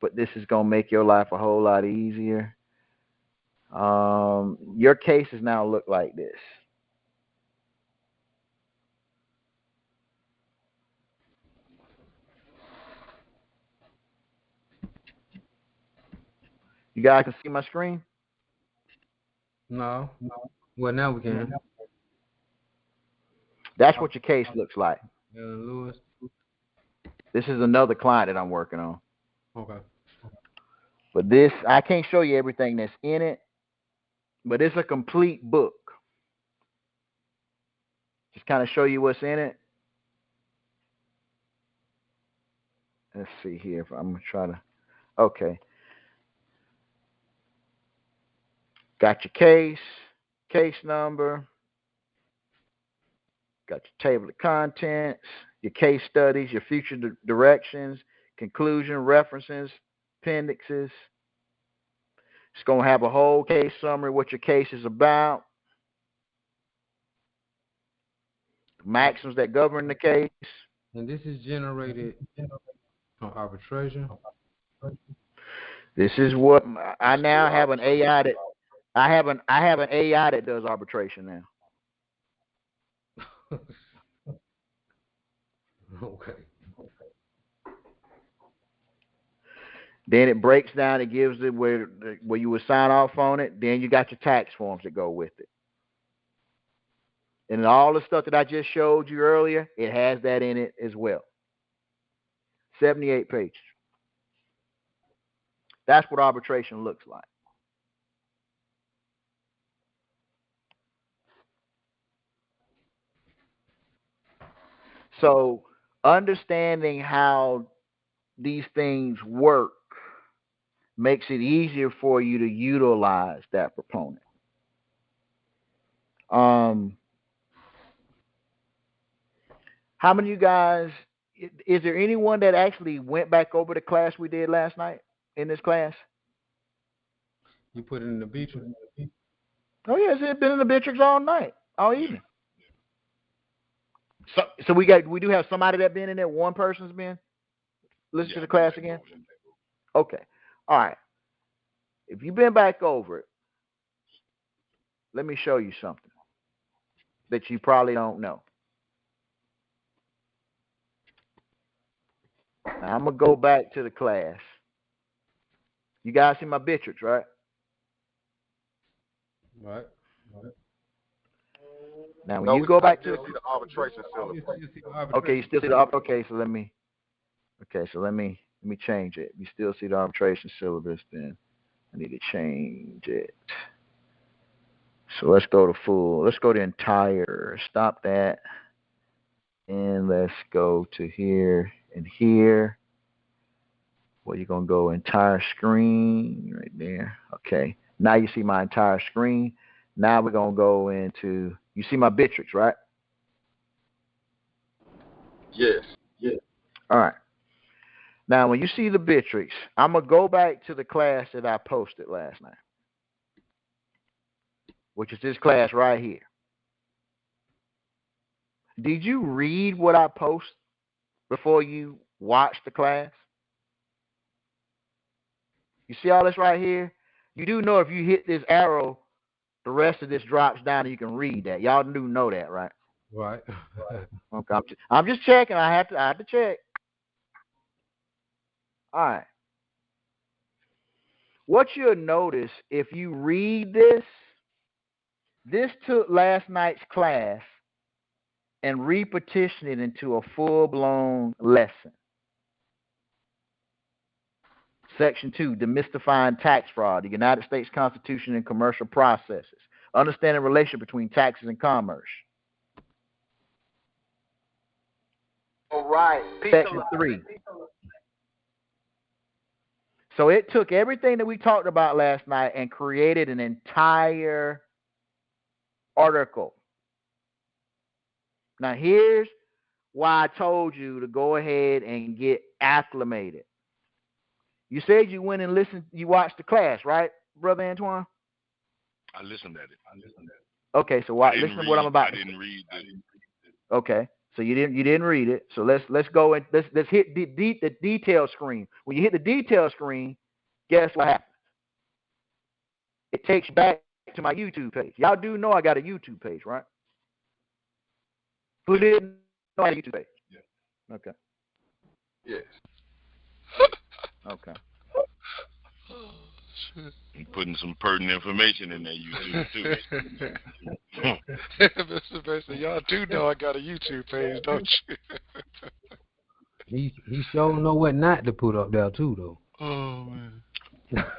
but this is gonna make your life a whole lot easier. Your cases now look like this. You guys can see my screen? No. Well, now we can. That's what your case looks like. Lewis. This is another client that I'm working on. Okay. But this, I can't show you everything that's in it, but it's a complete book. Just kind of show you what's in it. Let's see here if I'm going to try to. Okay. Got your case number. Got your table of contents, your case studies, your future directions, conclusion, references, appendixes. It's going to have a whole case summary, what your case is about, maxims that govern the case. And this is generated from arbitration. This is what I now have an AI that I have an AI that does arbitration now. Okay. Then it breaks down. It gives it where you would sign off on it. Then you got your tax forms that go with it. And all the stuff that I just showed you earlier, it has that in it as well. 78 pages. That's what arbitration looks like. So understanding how these things work makes it easier for you to utilize that proponent. How many of you guys, is there anyone that actually went back over the class we did last night in this class? You put it in the Beatrix? Oh, yes, it's been in the Beatrix all night, all evening. So we do have somebody that been in there. One person's been listen to the class again. Okay, all right. If you've been back over it, let me show you something that you probably don't know. Now, I'm gonna go back to the class. You guys see my Beatrix, right? Right. Now, when you go back to the arbitration syllabus. Okay, you still see the okay. So let me change it. You still see the arbitration syllabus, then I need to change it. So let's go to full. Let's go to entire. Stop that, and let's go to here and here. Well, you're gonna go entire screen right there. Okay. Now you see my entire screen. Now we're gonna go into. You see my Beatrix, right? Yes. All right. Now, when you see the Beatrix, I'm going to go back to the class that I posted last night, which is this class right here. Did you read what I post before you watched the class? You see all this right here? You do know if you hit this arrow, the rest of this drops down and you can read that. Y'all do know that, right? Right. Okay, I'm just checking. I have to check. All right. What you'll notice if you read this took last night's class and repetitioned it into a full-blown lesson. Section 2, demystifying tax fraud, the United States Constitution and commercial processes, understanding the relationship between taxes and commerce. All right. Section 3. So it took everything that we talked about last night and created an entire article. Now here's why I told you to go ahead and get acclimated. You said you went and listened, you watched the class, right, Brother Antoine? I listened at it. Okay, so listen to what I'm about to say. I didn't read it. Okay, so you didn't read it. So let's go and let's hit the detail screen. When you hit the detail screen, guess what happens? It takes you back to my YouTube page. Y'all do know I got a YouTube page, right? Who didn't know I had a YouTube page? Yeah. Okay. Yes. Okay. You putting some pertinent information in there, YouTube too. Mr. Mason, y'all do know I got a YouTube page, don't you? He sure know what not to put up there too, though. Oh man.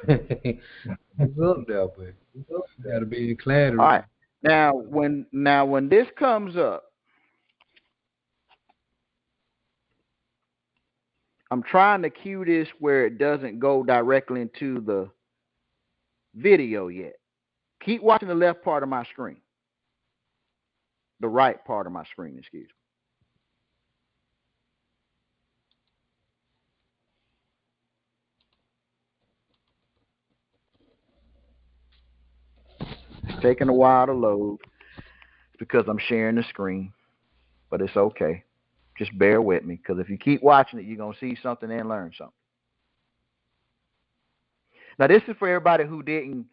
It's up there, but you gotta be in clarity. All right. Now when this comes up, I'm trying to cue this where it doesn't go directly into the video yet. Keep watching the left part of my screen. The right part of my screen, excuse me. It's taking a while to load. It's because I'm sharing the screen, but it's okay. Just bear with me, because if you keep watching it, you're going to see something and learn something. Now, this is for everybody who didn't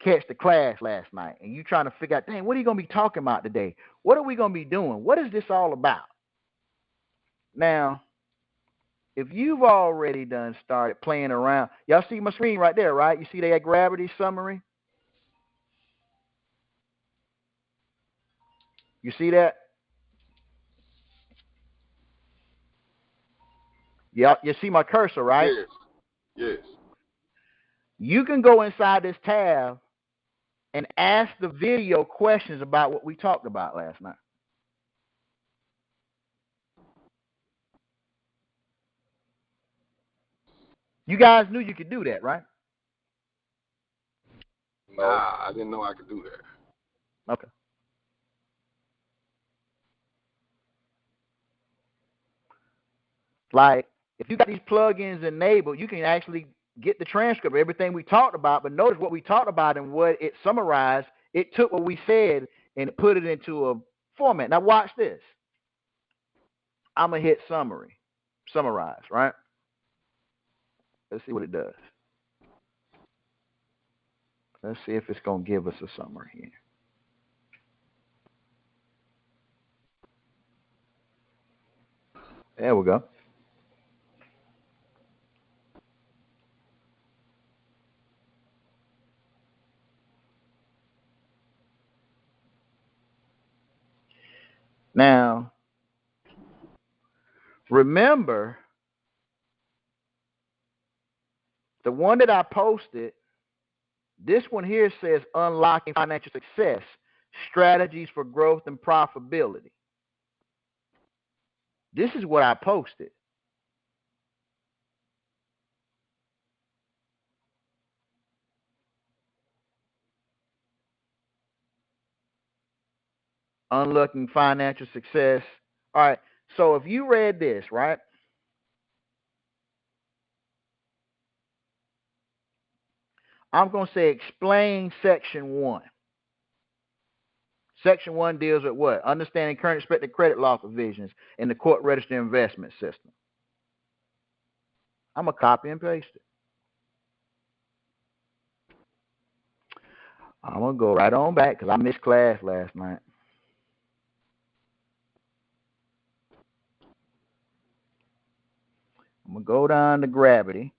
catch the class last night, and you trying to figure out, dang, what are you going to be talking about today? What are we going to be doing? What is this all about? Now, if you've already done started playing around, y'all see my screen right there, right? You see that gravity summary? You see that? Yeah, you see my cursor, right? Yes. You can go inside this tab and ask the video questions about what we talked about last night. You guys knew you could do that, right? Nah, I didn't know I could do that. Okay. Like, if you got these plugins enabled, you can actually get the transcript of everything we talked about. But notice what we talked about and what it summarized. It took what we said and it put it into a format. Now watch this. I'm going to hit summarize, right? Let's see what it does. Let's see if it's going to give us a summary here. There we go. Now, remember, the one that I posted, this one here says unlocking financial success, strategies for growth and profitability. This is what I posted. Unlocking financial success. All right. So if you read this, right? I'm going to say explain section 1. Section 1 deals with what? Understanding current expected credit law provisions in the court register investment system. I'm going to copy and paste it. I'm going to go right on back because I missed class last night. I'm going to go down to gravity.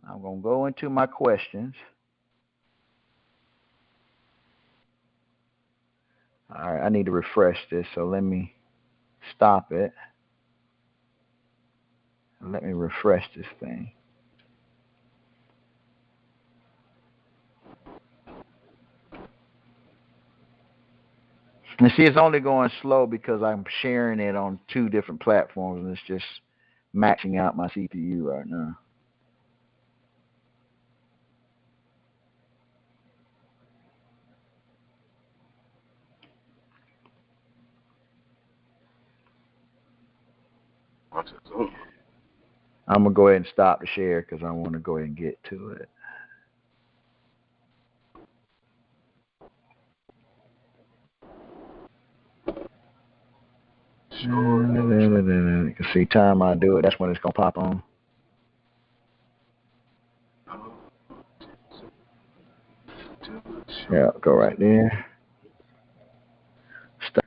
I'm going to go into my questions. All right, I need to refresh this, so let me stop it. Let me refresh this thing. And see, it's only going slow because I'm sharing it on 2 different platforms, and it's just maxing out my CPU right now. I'm going to go ahead and stop the share because I want to go ahead and get to it. You can see time I do it. That's when it's going to pop on. Yeah, go right there. Start.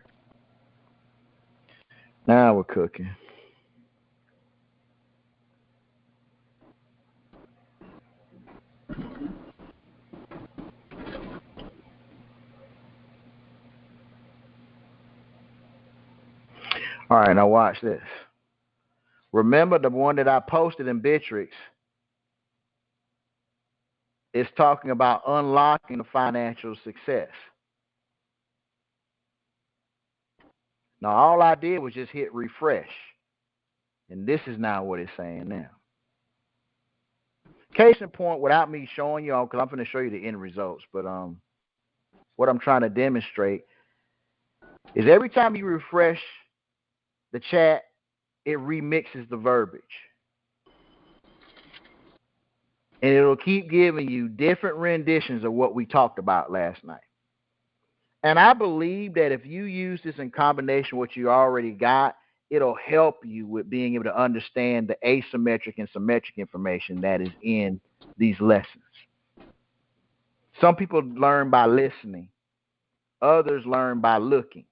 Now we're cooking. All right, now watch this. Remember the one that I posted in Bitrix is talking about unlocking the financial success. Now, all I did was just hit refresh. And this is now what it's saying now. Case in point, without me showing you all, because I'm going to show you the end results, but what I'm trying to demonstrate is every time you refresh the chat, it remixes the verbiage. And it'll keep giving you different renditions of what we talked about last night. And I believe that if you use this in combination with what you already got, it'll help you with being able to understand the asymmetric and symmetric information that is in these lessons. Some people learn by listening. Others learn by looking.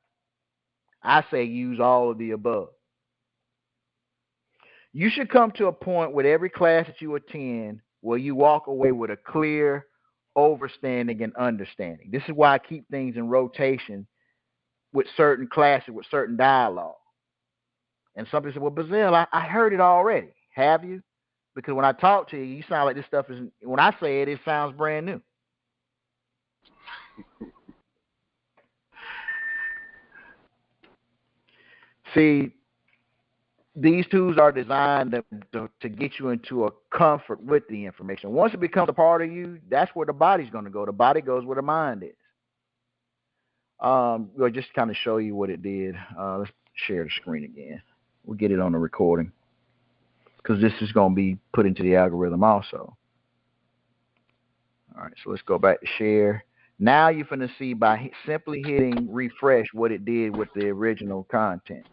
I say use all of the above. You should come to a point with every class that you attend where you walk away with a clear overstanding and understanding. This is why I keep things in rotation with certain classes, with certain dialogue. And some people say, well, Bazil, I heard it already. Have you? Because when I talk to you, you sound like this stuff is, when I say it, it sounds brand new. See, these tools are designed to get you into a comfort with the information. Once it becomes a part of you, that's where the body's going to go. The body goes where the mind is. We'll just kind of show you what it did. Let's share the screen again. We'll get it on the recording because this is going to be put into the algorithm also. All right, so let's go back to share. Now you're going to see by simply hitting refresh what it did with the original content.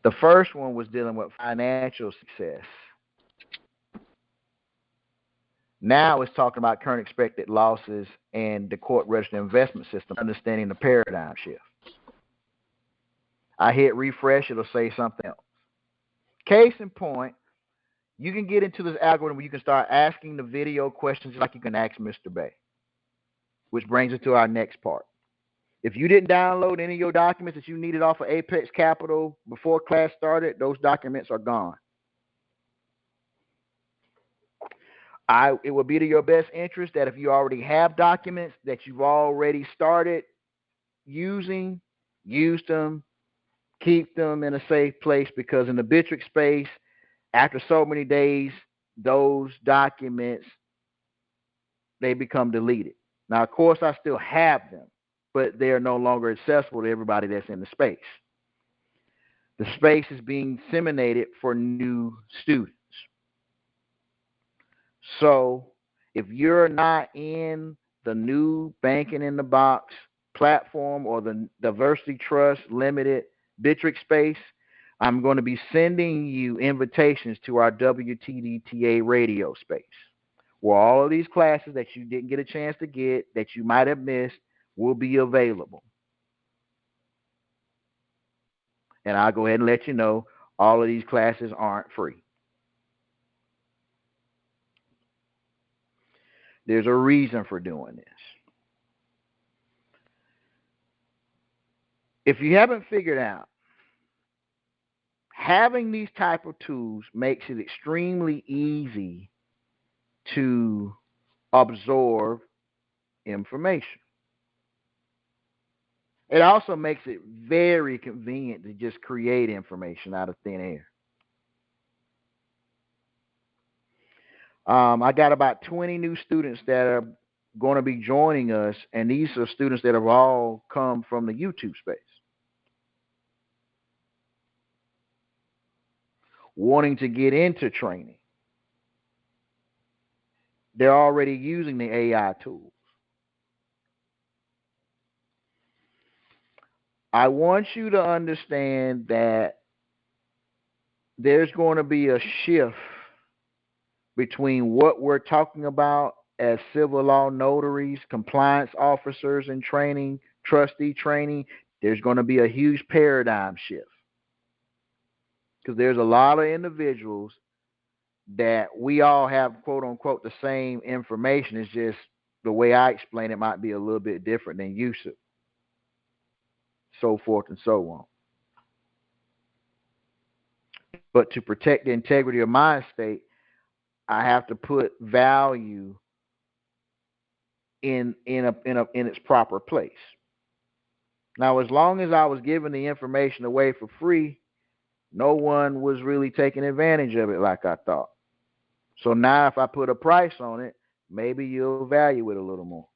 The first one was dealing with financial success. Now it's talking about current expected losses and the court-registered investment system, understanding the paradigm shift. I hit refresh, it'll say something else. Case in point, you can get into this algorithm where you can start asking the video questions like you can ask Mr. Bay, which brings us to our next part. If you didn't download any of your documents that you needed off of Apex Capital before class started, those documents are gone. It would be to your best interest that if you already have documents that you've already started using, use them, keep them in a safe place, because in the Bitrix space, after so many days, those documents, they become deleted. Now, of course, I still have them, but they are no longer accessible to everybody that's in the space. The space is being disseminated for new students. So if you're not in the new Banking in the Box platform or the Diversity Trust Limited Bitrix space, I'm going to be sending you invitations to our WTDTA radio space, where all of these classes that you didn't get a chance to get, that you might have missed, will be available. And I'll go ahead and let you know all of these classes aren't free. There's a reason for doing this. If you haven't figured out, having these type of tools makes it extremely easy to absorb information. It also makes it very convenient to just create information out of thin air. I got about 20 new students that are going to be joining us, and these are students that have all come from the YouTube space, wanting to get into training. They're already using the AI tools. I want you to understand that there's going to be a shift between what we're talking about as civil law notaries, compliance officers in training, trustee training. There's going to be a huge paradigm shift, because there's a lot of individuals that we all have, quote unquote, the same information. It's just the way I explain it might be a little bit different than Yusuf, so forth and so on. But to protect the integrity of my estate, I have to put value in its proper place. Now, as long as I was giving the information away for free, no one was really taking advantage of it like I thought. So now if I put a price on it, maybe you'll value it a little more.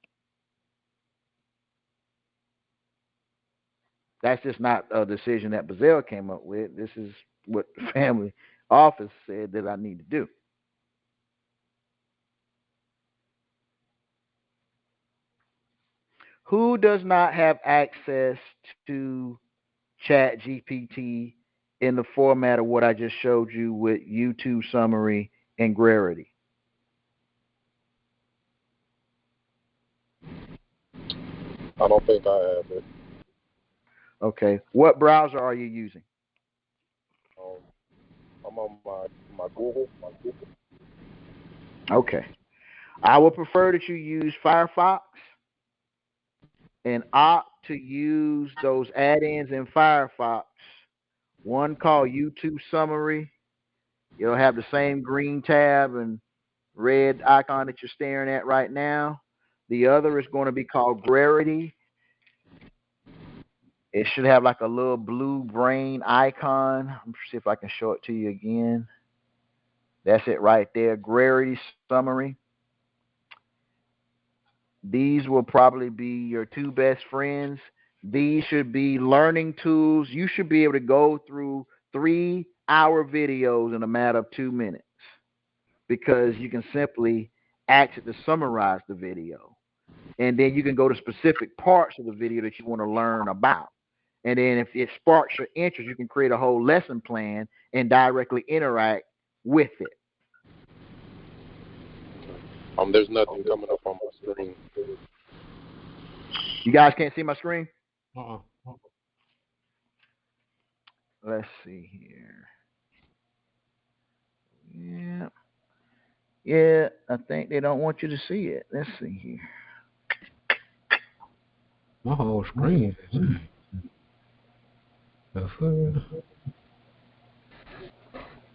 That's just not a decision that Bazell came up with. This is what the family office said that I need to do. Who does not have access to Chat GPT in the format of what I just showed you with YouTube summary and Gravity? I don't think I have it. Okay. What browser are you using? I'm on my Google. Okay. I would prefer that you use Firefox and opt to use those add-ins in Firefox. One called YouTube Summary. It'll have the same green tab and red icon that you're staring at right now. The other is going to be called Gravity. It should have like a little blue brain icon. I'm gonna see if I can show it to you again. That's it right there. Agrarity summary. These will probably be your two best friends. These should be learning tools. You should be able to go through 3-hour videos in a matter of 2 minutes because you can simply ask it to summarize the video. And then you can go to specific parts of the video that you want to learn about. And then if it sparks your interest, you can create a whole lesson plan and directly interact with it. There's nothing coming up on my screen. You guys can't see my screen? Uh-uh. Let's see here. Yeah, I think they don't want you to see it. Let's see here. My whole screen.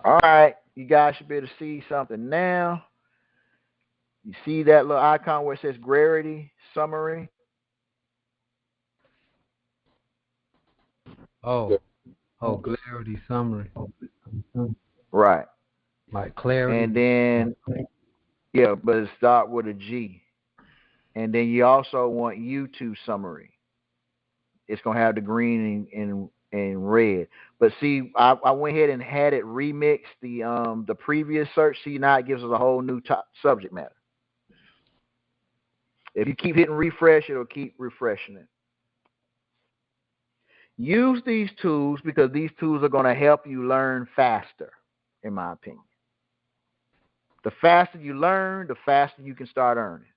All right, you guys should be able to see something now. You see that little icon where it says Agrarity Summary? Oh, Clarity Summary. Right. Like clarity. And then, yeah, but it start with a G. And then you also want YouTube Summary. It's going to have the green and red. But see, I went ahead and had it remix the previous search. See, now it gives us a whole new subject matter. If you keep hitting refresh, it'll keep refreshing it. Use these tools because these tools are going to help you learn faster, in my opinion. The faster you learn, the faster you can start earning.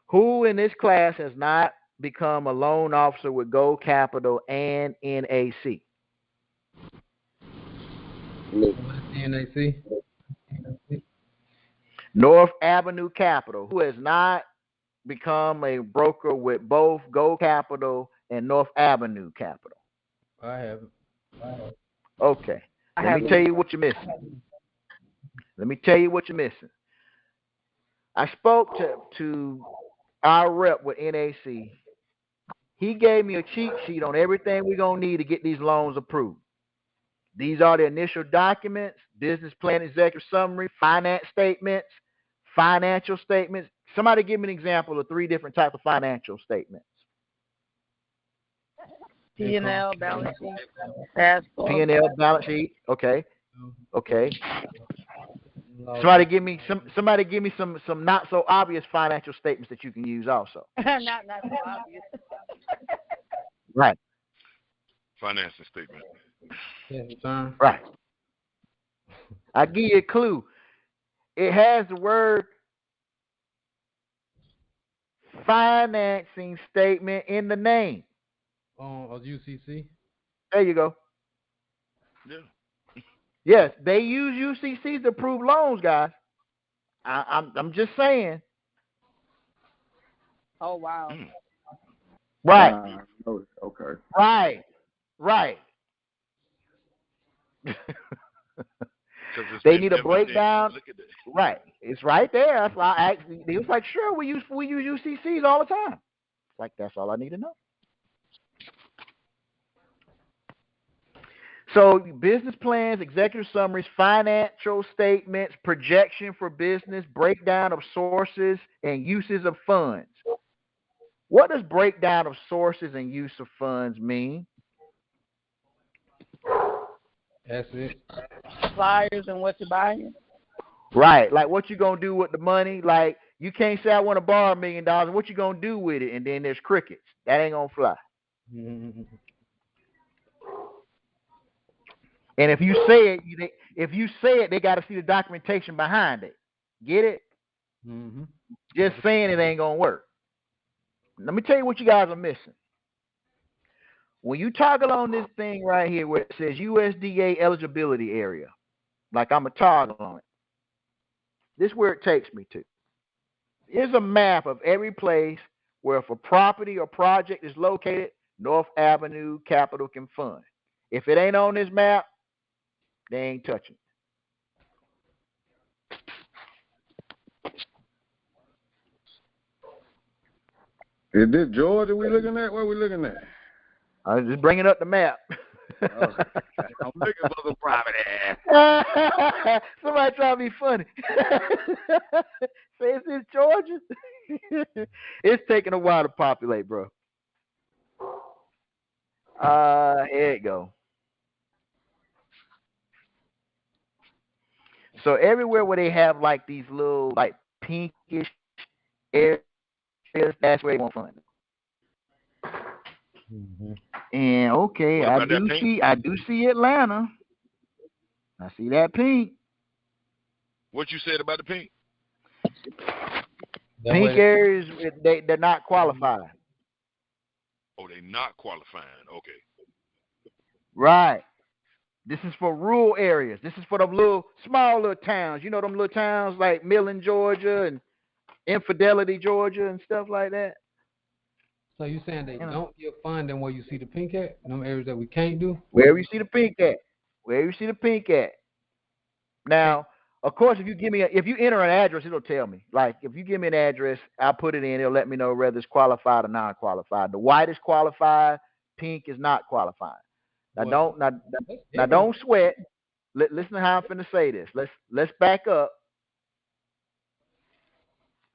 Who in this class has not become a loan officer with Gold Capital and NAC? NAC? North Avenue Capital. Who has not become a broker with both Gold Capital and North Avenue Capital? I haven't. Okay. Let me tell you what you're missing. I spoke to our rep with NAC. He gave me a cheat sheet on everything we're going to need to get these loans approved. These are the initial documents: business plan, executive summary, finance statements, financial statements. Somebody give me an example of 3 different types of financial statements. P&L, balance sheet, passport. P&L, balance sheet. Okay. Somebody give me some not so obvious financial statements that you can use also. not so obvious. Right. Financing statement. Right. I'll give you a clue. It has the word financing statement in the name. Of UCC? There you go. Yeah. Yes, they use UCCs to approve loans, guys. I'm just saying. Oh, wow. Right. Okay. Right. They need a breakdown. Right. It's right there. That's why I asked. He was like, sure, we use UCCs all the time. Like, that's all I need to know. So business plans, executive summaries, financial statements, projection for business, breakdown of sources and uses of funds. What does breakdown of sources and use of funds mean? That's it. Suppliers and what you're buying. Right. Like what you going to do with the money. Like you can't say I want to borrow $1 million. What you going to do with it? And then there's crickets. That ain't going to fly. And if you say it, they got to see the documentation behind it. Get it? Mm-hmm. Just saying it ain't going to work. Let me tell you what you guys are missing. When you toggle on this thing right here where it says USDA eligibility area, like I'm a toggle on it, this is where it takes me to. Here's a map of every place where if a property or project is located, North Avenue Capital can fund. If it ain't on this map, they ain't touching it. Is this Georgia we looking at? What we looking at? I was just bringing up the map. I'm looking for some property. Somebody trying to be funny. Say, is this Georgia? It's taking a while to populate, bro. Here it go. So everywhere where they have like these little like pinkish areas, that's where they want fun. Mm-hmm. And okay, I do see Atlanta. I see that pink. What you said about the pink? Pink areas, they're not qualified. Oh, they're not qualifying. Okay. Right. This is for rural areas. This is for them small little towns. You know them little towns like Millen, Georgia, and Infidelity, Georgia, and stuff like that. So you saying they don't get funding where you see the pink at? Them areas that we can't do? Wherever you see the pink at. Now, of course, if you enter an address, it'll tell me. Like if you give me an address, I'll put it in. It'll let me know whether it's qualified or non-qualified. The white is qualified. Pink is not qualified. Now don't sweat. Listen to how I'm finna say this. Let's back up.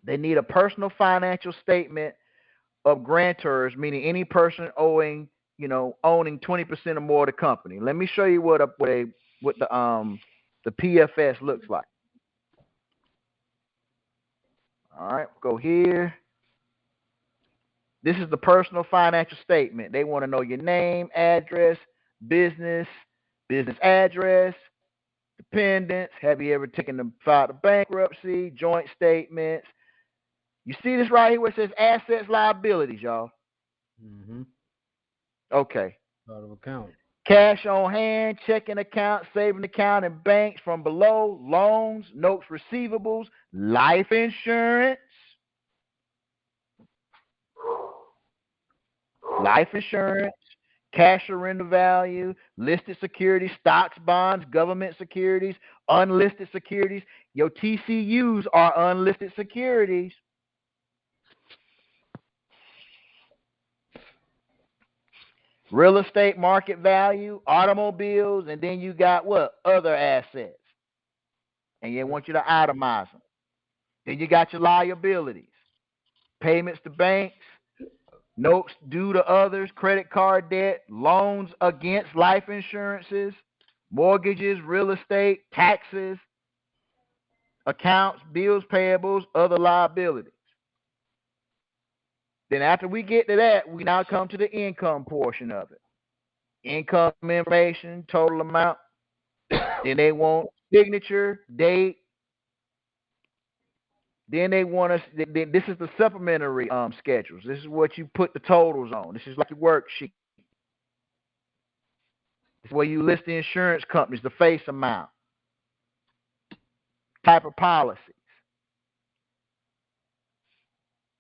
They need a personal financial statement of grantors, meaning any person owning 20% or more of the company. Let me show you what the PFS looks like. All right, go here. This is the personal financial statement. They want to know your name, address, business address, dependents. Have you ever filed a bankruptcy? Joint statements. You see this right here where it says assets, liabilities, y'all? Mm-hmm. Okay. Out of account. Cash on hand, checking account, saving account, and banks from below, loans, notes receivables, life insurance, cash surrender value, listed securities, stocks, bonds, government securities, unlisted securities. Your TCUs are unlisted securities. Real estate market value, automobiles, and then you got what? Other assets. And they want you to itemize them. Then you got your liabilities, payments to banks, notes due to others, credit card debt, loans against life insurances, mortgages, real estate, taxes, accounts, bills payables, other liabilities. Then after we get to that, we now come to the income portion of it. Income information, total amount. Then they want signature, date. Then they want us. This is the supplementary schedules. This is what you put the totals on. This is like your worksheet. This is where you list the insurance companies, the face amount, type of policies.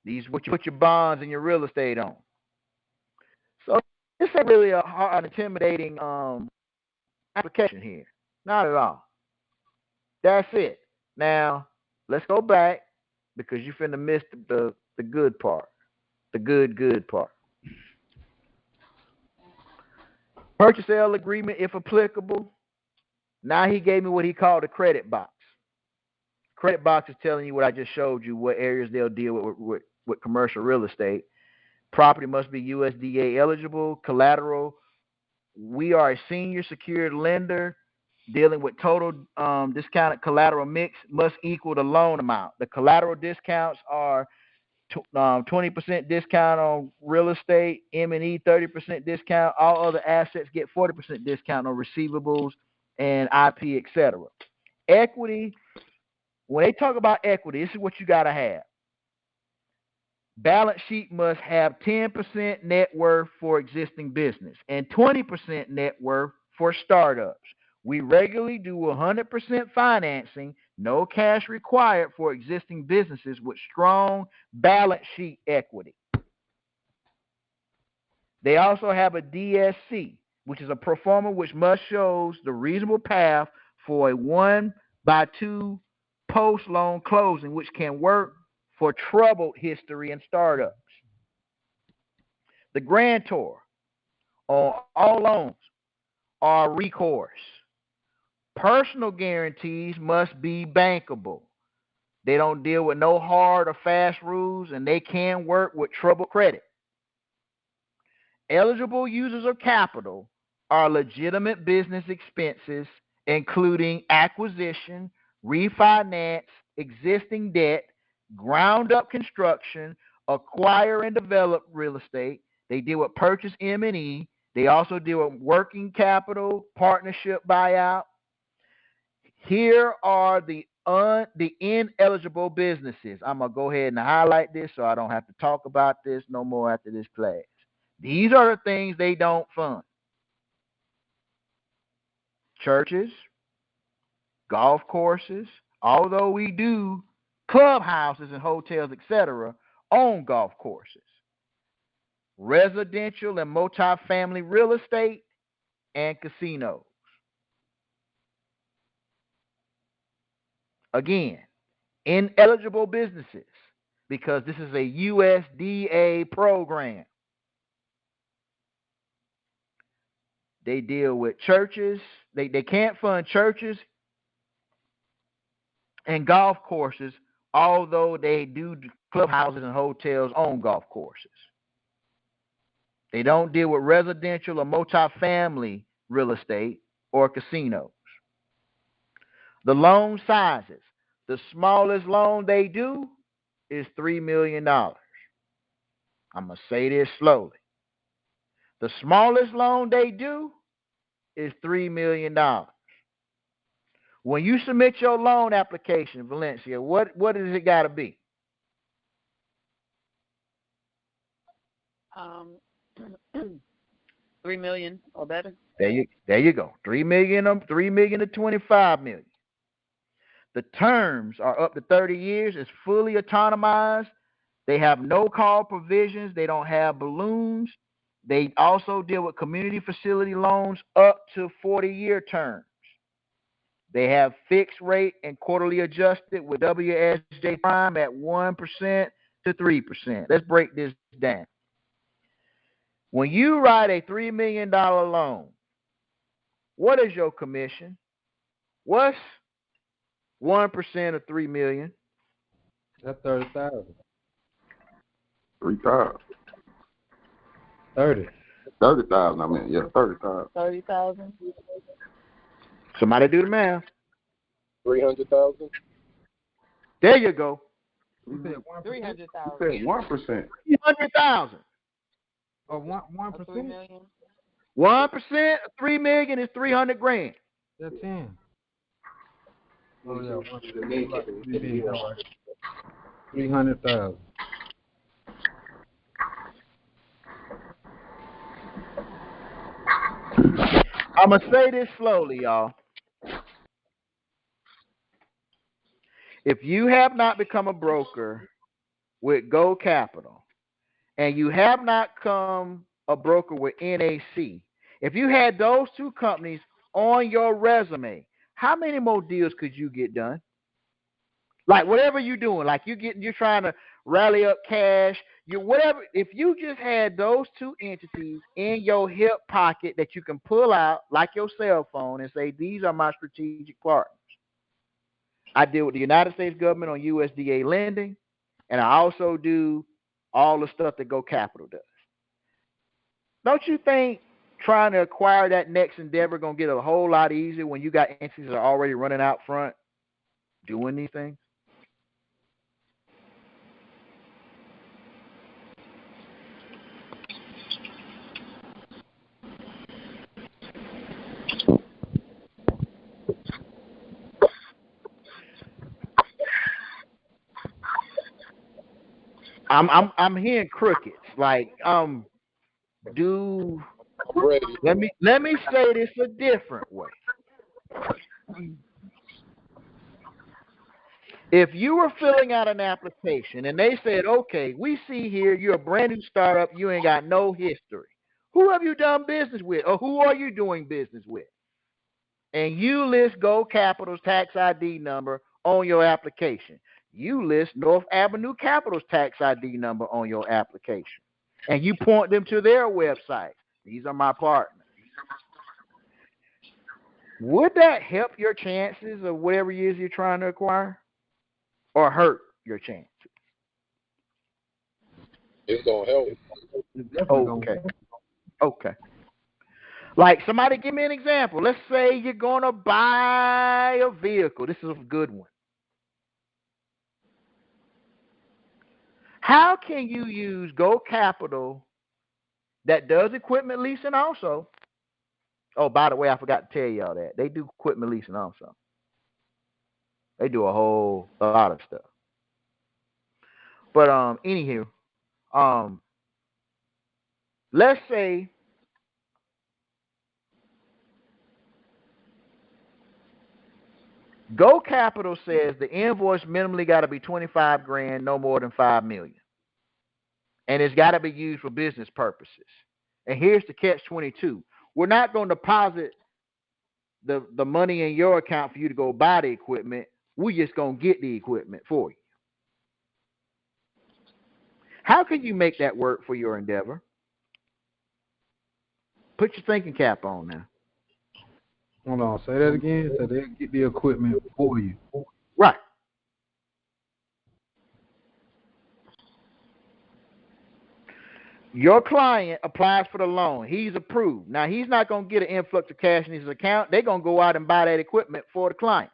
These are what you put your bonds and your real estate on. So this ain't really an intimidating application here. Not at all. That's it. Now, let's go back because you finna miss the good part. The good part. Purchase sale agreement, if applicable. Now he gave me what he called a credit box. Credit box is telling you what I just showed you, what areas they'll deal with commercial real estate. Property must be USDA eligible. Collateral. We are a senior secured lender dealing with total discounted collateral mix must equal the loan amount. The collateral discounts are 20% discount on real estate, M&E 30% discount. All other assets get 40% discount on receivables and IP, etc. Equity, when they talk about equity, this is what you got to have. Balance sheet must have 10% net worth for existing business and 20% net worth for startups. We regularly do 100% financing, no cash required for existing businesses with strong balance sheet equity. They also have a DSC, which is a pro forma which must shows the reasonable path for a 1-by-2 post-loan closing, which can work for troubled history and startups. The grantor. on all loans are recourse. Personal guarantees must be bankable. They don't deal with no hard or fast rules, and they can work with troubled credit. Eligible users of capital are legitimate business expenses, including acquisition, refinance, existing debt, ground-up construction, acquire and develop real estate. They deal with purchase M&E. They also deal with working capital, partnership buyout. Here are the ineligible businesses. I'm going to go ahead and highlight this so I don't have to talk about this no more after this class. These are the things they don't fund. Churches, golf courses, although we do clubhouses and hotels, etc., own golf courses. Residential and multifamily real estate and casinos. Again, ineligible businesses because this is a USDA program. They deal with churches. They can't fund churches and golf courses, although they do clubhouses and hotels own golf courses. They don't deal with residential or multifamily real estate or casinos. The loan sizes. The smallest loan they do is $3 million. I'm going to say this slowly. The smallest loan they do is $3 million. When you submit your loan application, Valencia, what does it got to be? 3 million or better. There you go. 3 million to 25 million. The terms are up to 30 years. It's fully autonomized. They have no call provisions. They don't have balloons. They also deal with community facility loans up to 40-year terms. They have fixed rate and quarterly adjusted with WSJ Prime at 1% to 3%. Let's break this down. When you write a $3 million loan, what is your commission? What's 1% of $3 million? That's 30,000. 3,000. 30,000. I mean, yeah, 30,000. 30,000. Somebody do the math. 300,000. There you go. You said 1%. 300,000. You said 1%. 300,000. Or 1%. 3 million. 1% of $3 million is $300,000. That's 10. Oh yeah, 300,000. I'm going to say this slowly, y'all. If you have not become a broker with Go Capital and you have not become a broker with NAC, if you had those two companies on your resume, how many more deals could you get done? Like whatever you're doing, like you're trying to rally up cash, whatever. If you just had those two entities in your hip pocket that you can pull out like your cell phone and say, these are my strategic partners. I deal with the United States government on USDA lending, and I also do all the stuff that Go Capital does. Don't you think trying to acquire that next endeavor going to get a whole lot easier when you got entities that are already running out front doing these things? I'm hearing crickets. Like let me say this a different way. If you were filling out an application and they said, okay, we see here you're a brand new startup, you ain't got no history. Who have you done business with, or who are you doing business with? And you list Go Capital's tax ID number on your application. You list North Avenue Capital's tax ID number on your application. And you point them to their website. These are my partners. Would that help your chances of whatever it is you're trying to acquire, or hurt your chances? It's gonna help. Okay. Like, somebody give me an example. Let's say you're going to buy a vehicle. This is a good one. How can you use Go Capital that does equipment leasing also? Oh, by the way, I forgot to tell y'all that. They do equipment leasing also. They do a whole lot of stuff. But anywho, let's say Go Capital says the invoice minimally got to be $25,000, no more than $5 million, and it's got to be used for business purposes. And here's the catch-22: we're not going to deposit the money in your account for you to go buy the equipment. We're just going to get the equipment for you. How can you make that work for your endeavor? Put your thinking cap on now. Hold on, say that again. So they get the equipment for you. Right. Your client applies for the loan. He's approved. Now, he's not going to get an influx of cash in his account. They're going to go out and buy that equipment for the client.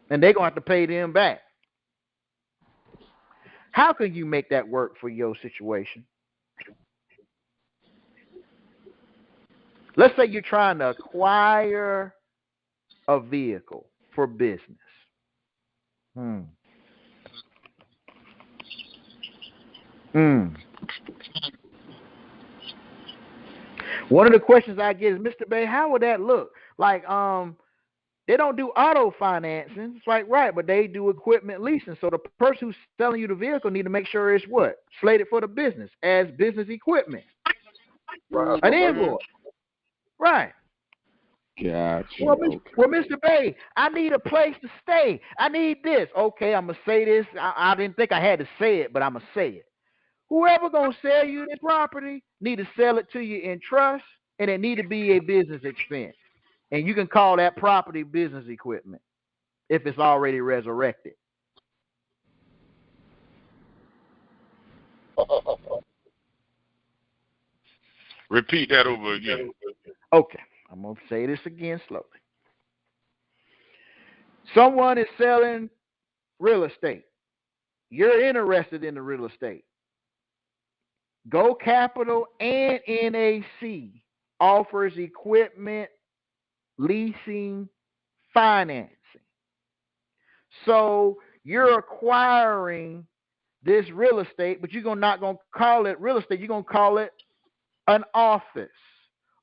And they're going to have to pay them back. How can you make that work for your situation? Let's say you're trying to acquire a vehicle for business. One of the questions I get is, Mr. Bay, how would that look? Like, they don't do auto financing. It's like, right, but they do equipment leasing. So the person who's selling you the vehicle need to make sure it's what? Slated for the business as business equipment. Right. An invoice. Right. Gotcha. Well, Mr. Bay, I need a place to stay. I need this. Okay, I'm going to say this. I didn't think I had to say it, but I'm going to say it. Whoever going to sell you this property need to sell it to you in trust, and it need to be a business expense. And you can call that property business equipment if it's already resurrected. Repeat that over again. Okay, I'm going to say this again slowly. Someone is selling real estate. You're interested in the real estate. Go Capital and NAC offers equipment, leasing, financing. So you're acquiring this real estate, but you're not going to call it real estate. You're going to call it an office,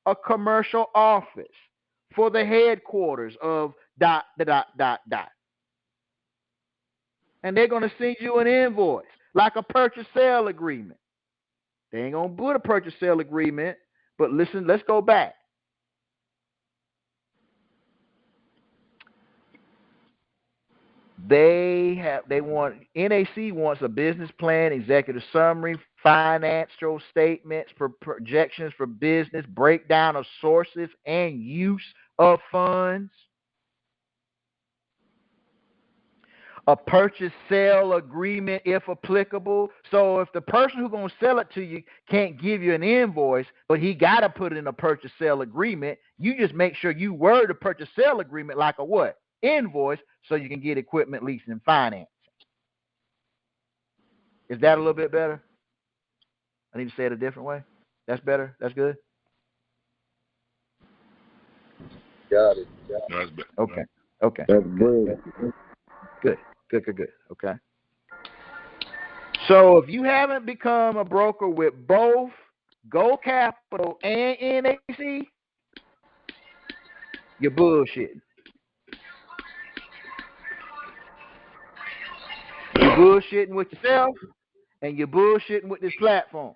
a commercial office for the headquarters of ... And they're going to send you an invoice, like a purchase sale agreement. They ain't going to put a purchase sale agreement, but listen, let's go back. NAC wants a business plan, executive summary, financial statements for projections for business, breakdown of sources and use of funds, a purchase sale agreement if applicable. So if the person who's going to sell it to you can't give you an invoice, but he got to put it in a purchase sale agreement, you just make sure you word the purchase sale agreement like a what? Invoice, so you can get equipment leasing and financing. Is that a little bit better? I need to say it a different way. That's better? That's good? Got it. No, that's better. Okay. That's brilliant. Good. Okay. So if you haven't become a broker with both Go Capital and NAC, you're bullshitting. You're bullshitting with yourself, and you're bullshitting with this platform.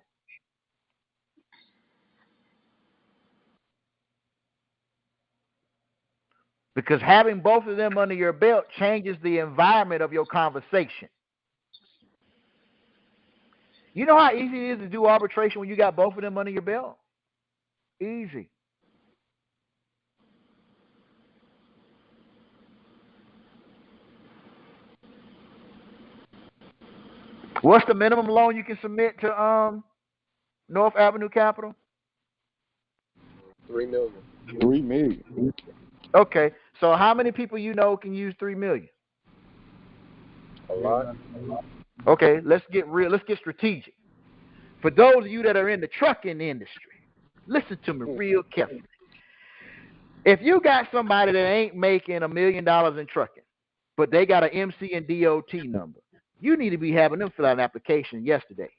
Because having both of them under your belt changes the environment of your conversation. You know how easy it is to do arbitration when you got both of them under your belt? Easy. What's the minimum loan you can submit to North Avenue Capital? $3 million. $3 million. Okay, so how many people you know can use $3 million? A lot. Okay, let's get real. Let's get strategic. For those of you that are in the trucking industry, listen to me real carefully. If you got somebody that ain't making $1 million in trucking, but they got an MC and DOT number, you need to be having them fill out an application yesterday.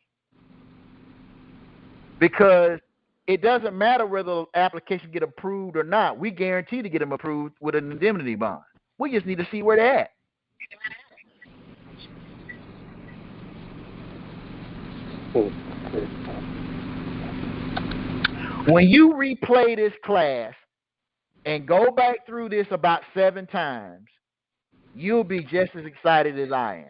Because it doesn't matter whether the application get approved or not. We guarantee to get them approved with an indemnity bond. We just need to see where they're at. When you replay this class and go back through this about 7 times, you'll be just as excited as I am.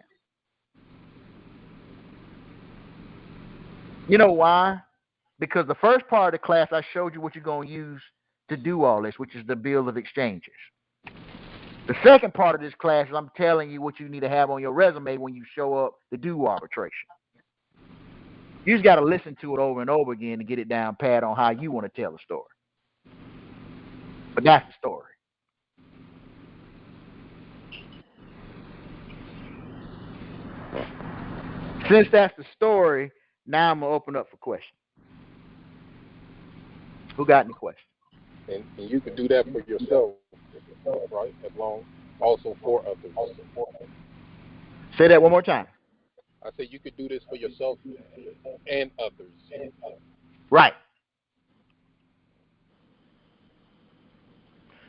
You know why? Because the first part of the class, I showed you what you're going to use to do all this, which is the bill of exchanges. The second part of this class is I'm telling you what you need to have on your resume when you show up to do arbitration. You just got to listen to it over and over again to get it down pat on how you want to tell the story. But that's the story. Since that's the story, now I'm going to open up for questions. Who got any questions? And you can do that for yourself, right? As long also for others. Say that one more time. I said you could do this for yourself and others. Right.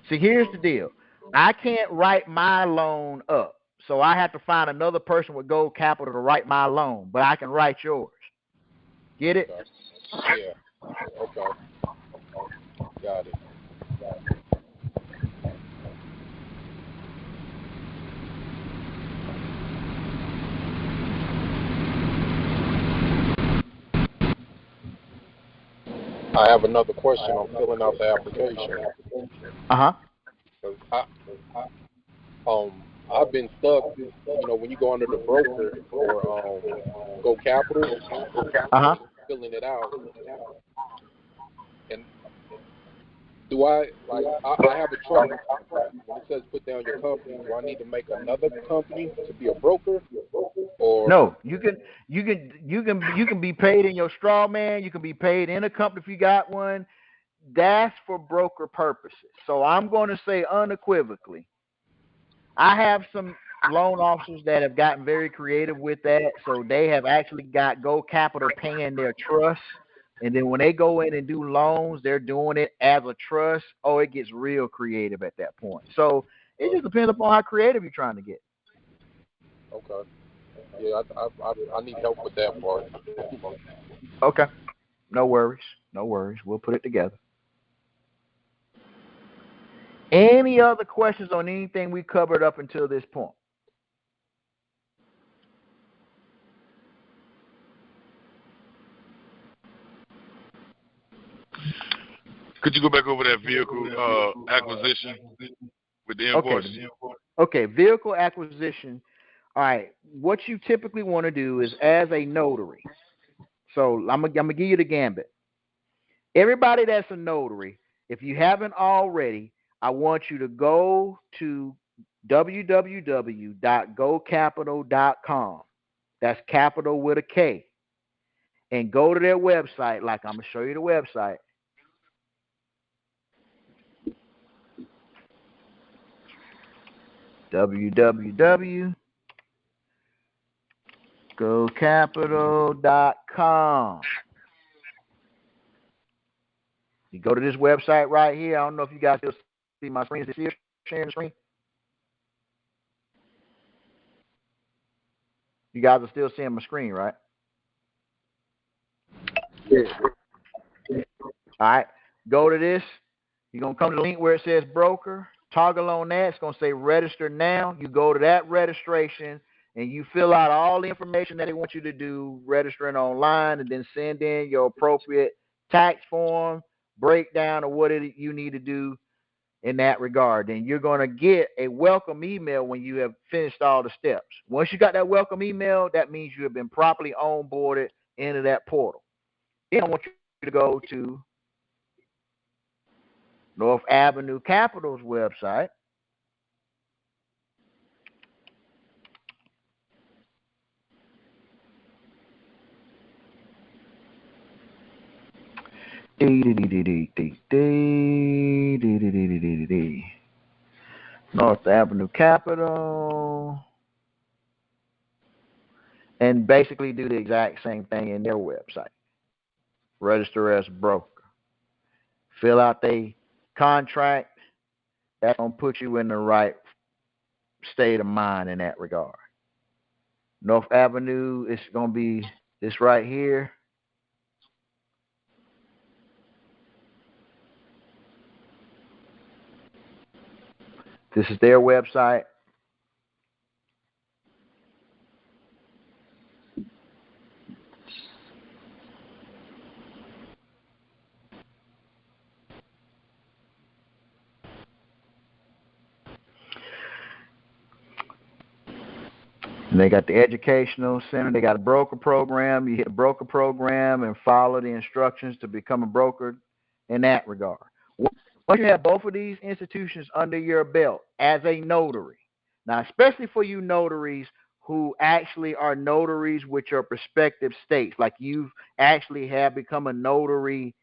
See, here's the deal. I can't write my loan up, so I have to find another person with Gold Capital to write my loan, but I can write yours. Get it? Okay. Yeah. Okay. Got it. I have another question on filling out the application. I've been stuck. You know, when you go under the broker or Go Capital, filling it out, and do I have a choice when it says put down your company? Do I need to make another company to be a broker? Or no, you can be paid in your straw man. You can be paid in a company if you got one. That's for broker purposes. So I'm going to say unequivocally, I have some loan officers that have gotten very creative with that. So they have actually got Go Capital paying their trust. And then when they go in and do loans, they're doing it as a trust. Oh, it gets real creative at that point. So it just depends upon how creative you're trying to get. Okay. Yeah, I need help with that part. Okay. No worries. No worries. We'll put it together. Any other questions on anything we covered up until this point? Could you go back over that vehicle acquisition with the invoice? Okay, vehicle acquisition. All right, what you typically want to do is as a notary. So I'm gonna give you the gambit. Everybody that's a notary, if you haven't already, I want you to go to www.gocapital.com. That's capital with a K. And go to their website, like I'm going to show you the website. www.gocapital.com. You go to this website right here. I don't know if you guys still see my screen. Is it still sharing the screen? You guys are still seeing my screen, right? Yeah. All right. Go to this. You're going to come to the link where it says broker. Toggle on that. It's going to say register now. You go to that registration. and you fill out all the information that they want you to do, registering online, and then send in your appropriate tax form, breakdown of what you need to do in that regard, then you're going to get a welcome email when you have finished all the steps. Once you got that welcome email, that means you have been properly onboarded into that portal. Then I want you to go to North Avenue Capital's website. North Avenue Capital, and basically do the exact same thing in their website. Register as broker. Fill out the contract. That's going to put you in the right state of mind in that regard. North Avenue is going to be this right here. This is their website. And they got the educational center. They got a broker program. You hit the broker program and follow the instructions to become a broker in that regard. Once you have both of these institutions under your belt as a notary, now especially for you notaries who actually are notaries with your prospective states, like you actually have become a notary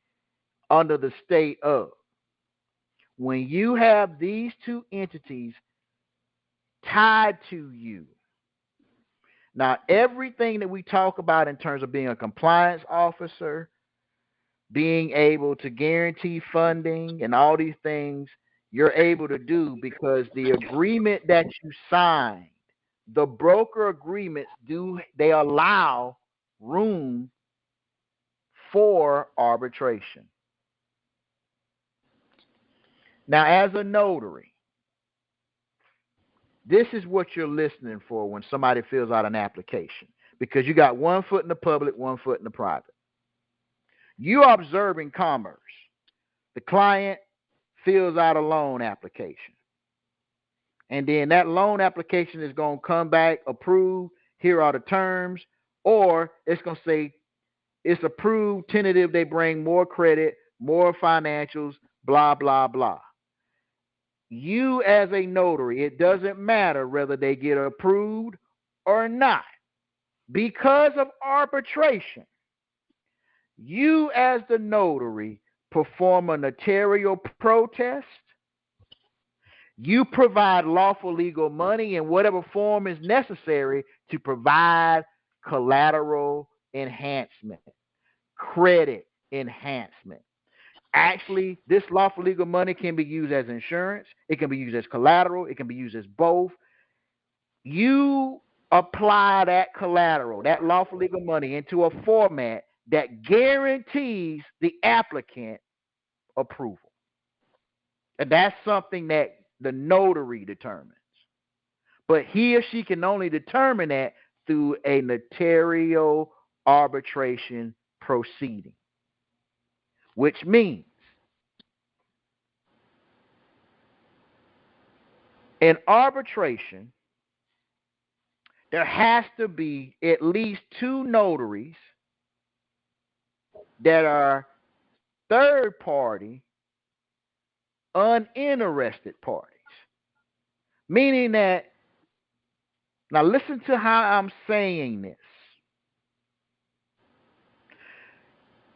under the state of. When you have these two entities tied to you, now everything that we talk about in terms of being a compliance officer, being able to guarantee funding and all these things, you're able to do because the agreement that you signed, the broker agreements, they allow room for arbitration. Now, as a notary, this is what you're listening for when somebody fills out an application, because you got one foot in the public, one foot in the private. You are observing commerce. The client fills out a loan application. And then that loan application is going to come back approved. Here are the terms. Or it's going to say it's approved, tentative, they bring more credit, more financials, blah, blah, blah. You as a notary, it doesn't matter whether they get approved or not. Because of arbitration, you as the notary perform a notarial protest. You provide lawful legal money in whatever form is necessary to provide collateral enhancement, credit enhancement. Actually, this lawful legal money can be used as insurance. It can be used as collateral. It can be used as both. You apply that collateral, that lawful legal money, into a format that guarantees the applicant approval. And that's something that the notary determines. But he or she can only determine that through a notarial arbitration proceeding, which means in arbitration, there has to be at least two notaries that are third party, uninterested parties. Meaning that, now listen to how I'm saying this.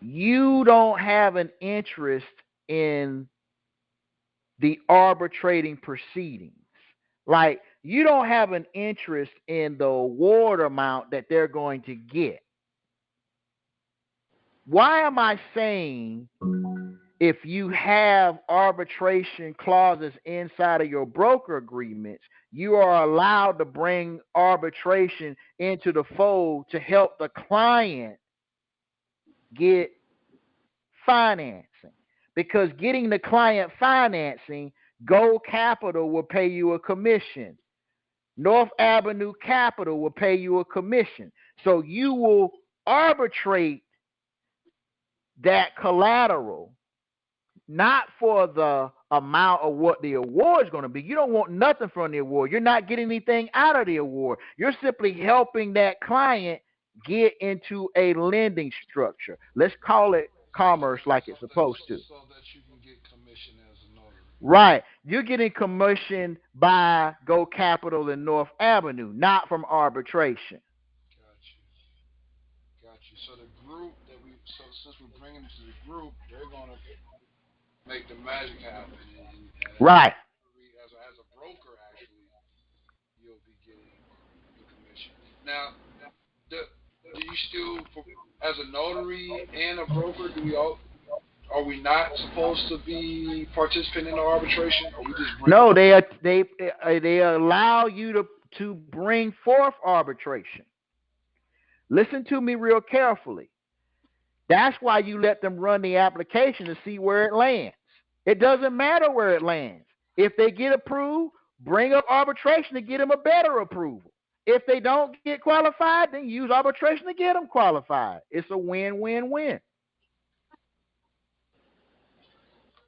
You don't have an interest in the arbitrating proceedings. Like, you don't have an interest in the award amount that they're going to get. Why am I saying if you have arbitration clauses inside of your broker agreements, you are allowed to bring arbitration into the fold to help the client get financing? Because getting the client financing, Gold Capital will pay you a commission. North Avenue Capital will pay you a commission. So you will arbitrate that collateral, not for the amount of what the award is going to be. You don't want nothing from the award. You're not getting anything out of the award. You're simply helping that client get into a lending structure. Let's call it commerce like it's supposed to. So that you can get commission as a notary. Right. You're getting commission by Go Capital and North Avenue, not from arbitration. Got you. So the group since we're bringing it to the group, they're going to make the magic happen. And right. As a broker, actually, you'll be getting the commission. Now, do you still, as a notary and a broker, are we not supposed to be participating in the arbitration? Or we just no, they allow you to bring forth arbitration. Listen to me real carefully. That's why you let them run the application to see where it lands. It doesn't matter where it lands. If they get approved, bring up arbitration to get them a better approval. If they don't get qualified, then use arbitration to get them qualified. It's a win-win-win.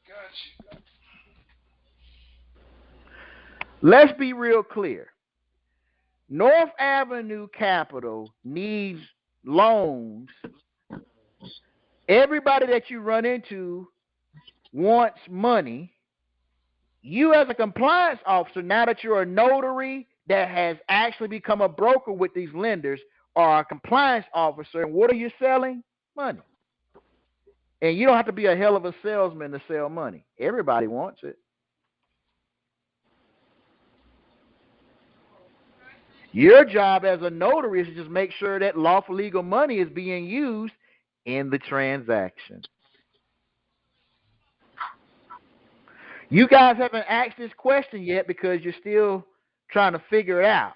Gotcha. Let's be real clear. North Avenue Capital needs loans. Everybody that you run into wants money. You as a compliance officer, now that you're a notary that has actually become a broker with these lenders, are a compliance officer, and what are you selling? Money. And you don't have to be a hell of a salesman to sell money. Everybody wants it. Your job as a notary is to just make sure that lawful legal money is being used in the transaction. You guys haven't asked this question yet because you're still trying to figure it out.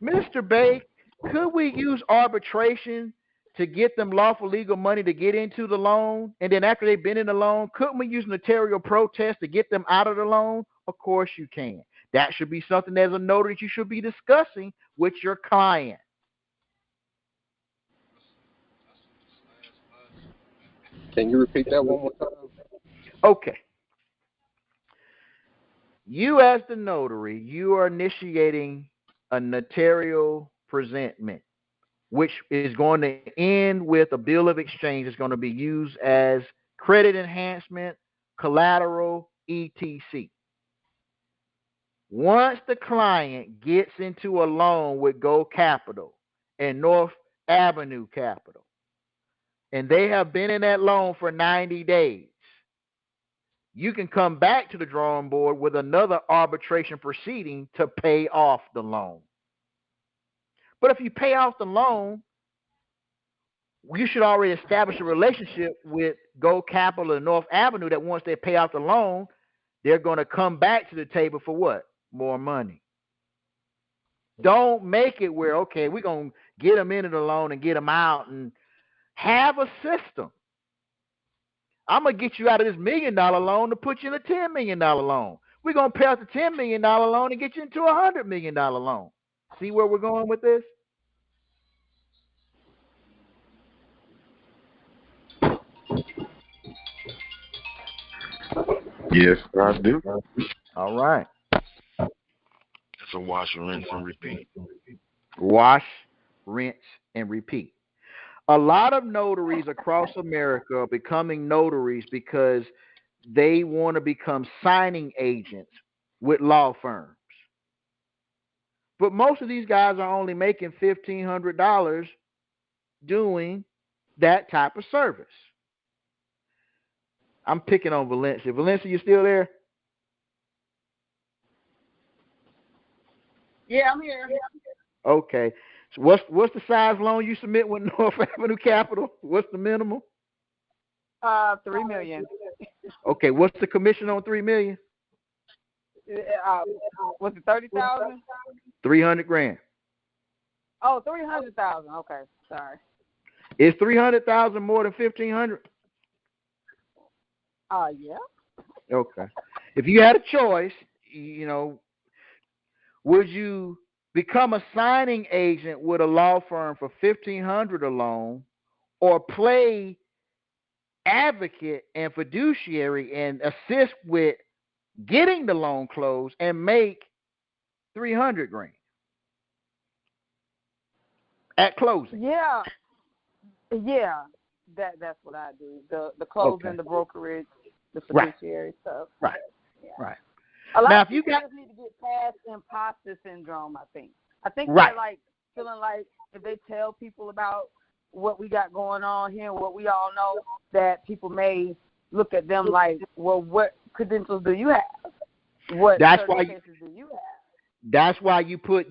Mr. Bay, could we use arbitration to get them lawful legal money to get into the loan? And then after they've been in the loan, couldn't we use notarial protest to get them out of the loan? Of course you can. That should be something as a notary that you should be discussing with your client. Can you repeat that one more time? Okay. You as the notary, you are initiating a notarial presentment, which is going to end with a bill of exchange that's going to be used as credit enhancement, collateral, etc. Once the client gets into a loan with Go Capital and North Avenue Capital, and they have been in that loan for 90 days, you can come back to the drawing board with another arbitration proceeding to pay off the loan. But if you pay off the loan, you should already establish a relationship with Go Capital and North Avenue that once they pay off the loan, they're going to come back to the table for what? More money. Don't make it where, okay, we're going to get them into the loan and get them out, and have a system. I'm going to get you out of this $1 million loan to put you in a $10 million loan. We're going to pay off the $10 million loan and get you into a $100 million loan. See where we're going with this? Yes, I do. All right. It's a wash, rinse, and repeat. Wash, rinse, and repeat. A lot of notaries across America are becoming notaries because they want to become signing agents with law firms. But most of these guys are only making $1,500 doing that type of service. I'm picking on Valencia. Valencia, you still there? Yeah, I'm here. Okay. So what's the size loan you submit with North Avenue Capital? What's the minimum? $3 million. Okay. What's the commission on $3 million? Was it 30,000? $300,000. Oh, 300,000. Okay, sorry. Is 300,000 more than 1,500? Yeah. Okay. If you had a choice, Would you become a signing agent with a law firm for $1,500 a loan, or play advocate and fiduciary and assist with getting the loan closed and make $300,000 at closing? Yeah, that's what I do. The closing, the brokerage, the fiduciary stuff. Right. Yeah. Right. A lot now, of people just need to get past imposter syndrome. I think right. They're like feeling like if they tell people about what we got going on here, what we all know, that people may look at them like, well, what credentials do you have? What certifications do you have? That's why you put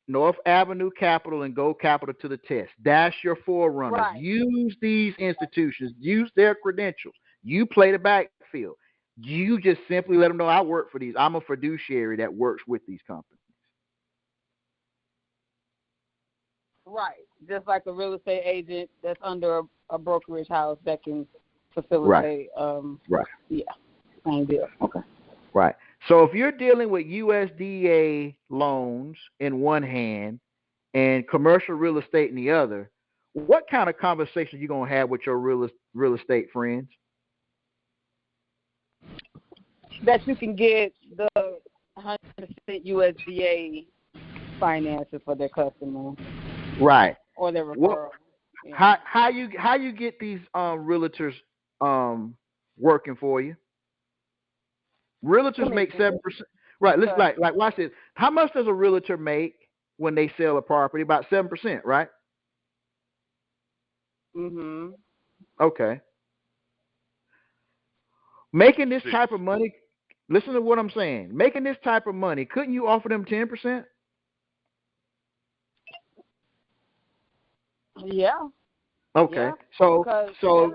North Avenue Capital and Go Capital to the test. That's your forerunners. Right. Use these institutions. Use their credentials. You play the backfield. You just simply let them know, I work for these. I'm a fiduciary that works with these companies. Right. Just like a real estate agent that's under a brokerage house that can facilitate. Right. Yeah. Same deal. Okay. Right. So if you're dealing with USDA loans in one hand and commercial real estate in the other, what kind of conversation are you going to have with your real estate friends? That you can get the 100% USDA financing for their customers. Right. Or their referral. How you get these realtors working for you? Realtors make 7%. Right. Let's like watch this. How much does a realtor make when they sell a property? About 7%, right? Mhm. Okay. Making this type of money. Listen to what I'm saying. Making this type of money, couldn't you offer them 10%? Yeah. Okay. Yeah.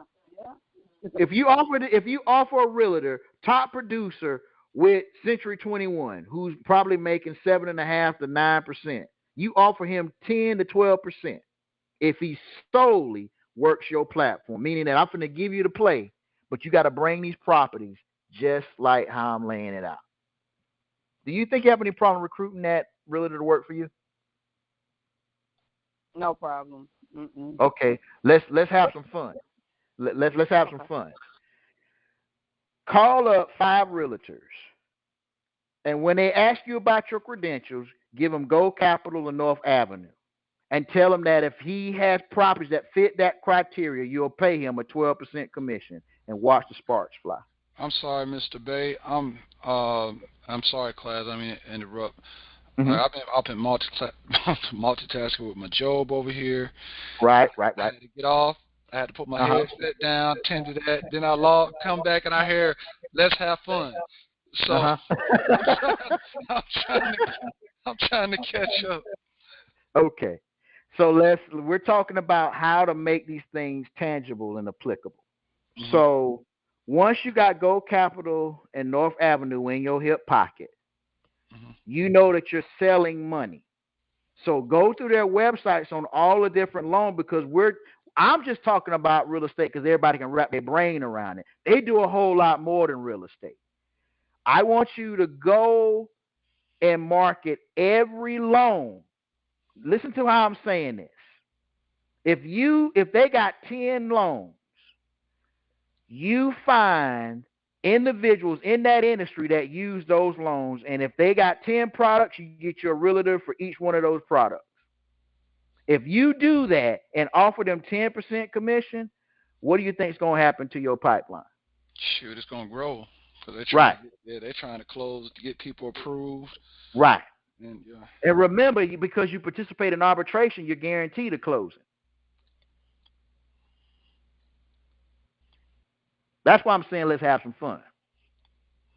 If you offer a realtor, top producer with Century 21, who's probably making 7.5% to 9%, you offer him 10 to 12% if he solely works your platform, meaning that I'm going to give you the play, but you got to bring these properties just like how I'm laying it out. Do you think you have any problem recruiting that realtor to work for you? No problem. Mm-mm. Okay, let's have some fun. Let's have some fun. Call up 5 realtors, and when they ask you about your credentials, give them Go Capital and North Avenue, and tell them that if he has properties that fit that criteria, you'll pay him a 12% commission, and watch the sparks fly. I'm sorry, Mr. Bay. I'm sorry, class. I mean to interrupt. Mm-hmm. I've been multitasking with my job over here. Right. I had to get off. I had to put my headset down, tend to that. Then I come back and I hear, let's have fun. So I'm trying to catch up. Okay. So we're talking about how to make these things tangible and applicable. Mm-hmm. So once you got Go Capital and North Avenue in your hip pocket, you know that you're selling money. So go through their websites on all the different loans, because I'm just talking about real estate because everybody can wrap their brain around it. They do a whole lot more than real estate. I want you to go and market every loan. Listen to how I'm saying this. If they got 10 loans, you find individuals in that industry that use those loans, and if they got 10 products, you get your realtor for each one of those products. If you do that and offer them 10% commission, what do you think is going to happen to your pipeline? Shoot, it's going to grow. They're trying to close to get people approved. Right. And remember, because you participate in arbitration, you're guaranteed a closing. That's why I'm saying let's have some fun.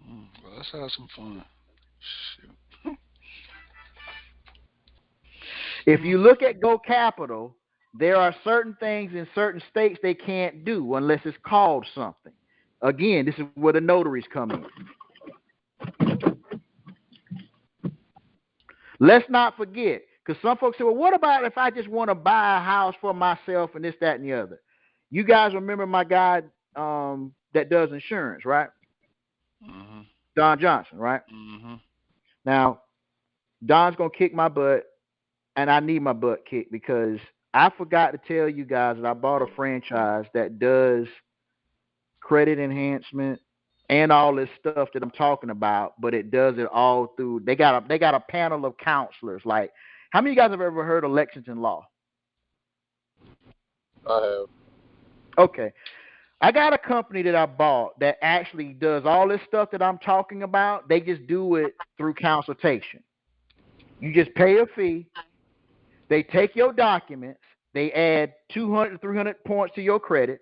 Well, let's have some fun. Shoot. If you look at Go Capital, there are certain things in certain states they can't do unless it's called something. Again, this is where the notaries come in. Let's not forget, because some folks say, well, what about if I just want to buy a house for myself and this, that, and the other? You guys remember my guy that does insurance, right? Mm-hmm. Don Johnson, right? Mm-hmm. Now, Don's gonna kick my butt, and I need my butt kicked because I forgot to tell you guys that I bought a franchise that does credit enhancement and all this stuff that I'm talking about, but it does it all through. They got a panel of counselors. Like, how many of you guys have ever heard of Lexington Law? I have. Okay. I got a company that I bought that actually does all this stuff that I'm talking about. They just do it through consultation. You just pay a fee. They take your documents. They add 200, 300 points to your credit.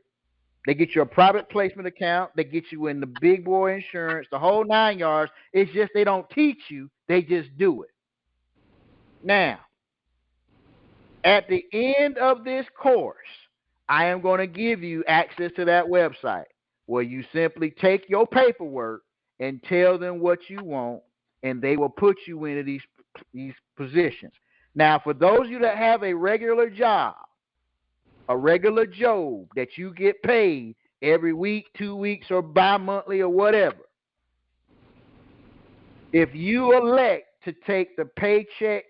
They get you a private placement account. They get you in the big boy insurance, the whole 9 yards. It's just they don't teach you. They just do it. Now, at the end of this course, I am going to give you access to that website where you simply take your paperwork and tell them what you want, and they will put you into these positions. Now, for those of you that have a regular job, a regular job that you get paid every week, 2 weeks, or bi-monthly or whatever, if you elect to take the paycheck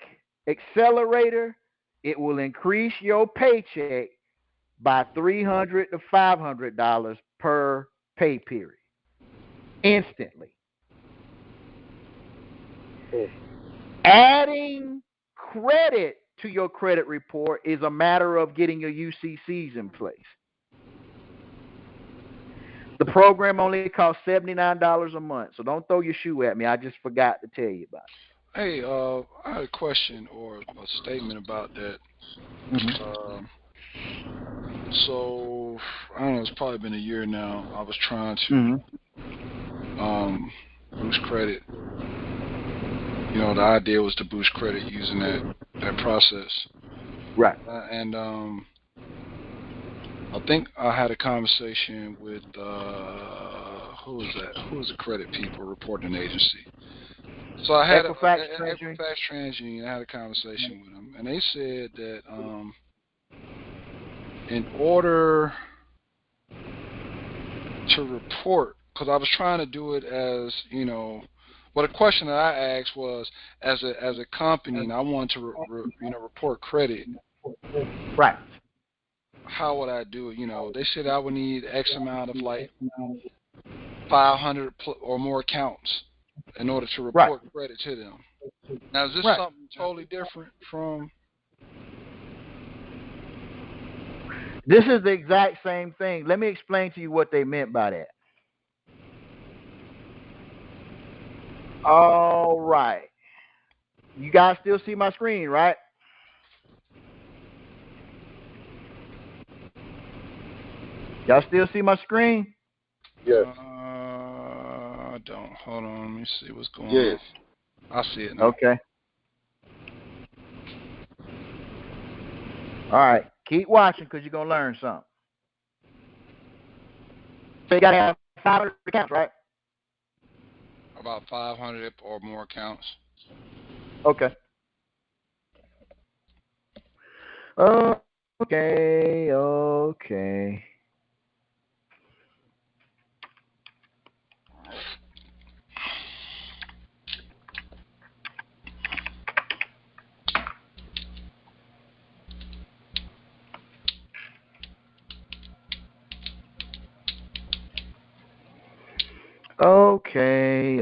accelerator, it will increase your paycheck by $300 to $500 per pay period instantly. Adding credit to your credit report is a matter of getting your UCCs in place. The program only costs $79 a month, so don't throw your shoe at me. I just forgot to tell you about it. Hey, I had a question or a statement about that. Mm-hmm. So, I don't know, it's probably been a year now. I was trying to boost credit. You know, the idea was to boost credit using that process. Right. And I think I had a conversation with, who was that? Who was the credit people reporting agency? So I had Equifax TransUnion. I had a conversation with them, and they said that in order to report, because I was trying to do it as, you know, well, the question that I asked was, as a company, and I wanted to report credit. Right. How would I do it? You know, they said I would need X amount of like 500 or more accounts in order to report credit to them. Now, is this something totally different from? This is the exact same thing. Let me explain to you what they meant by that. All right. You guys still see my screen, right? Y'all still see my screen? Yes. I don't. Hold on. Let me see what's going on. I see it now. Okay. All right. Keep watching because you're going to learn something. So you got to have 500 accounts, right? About 500 or more accounts. Okay.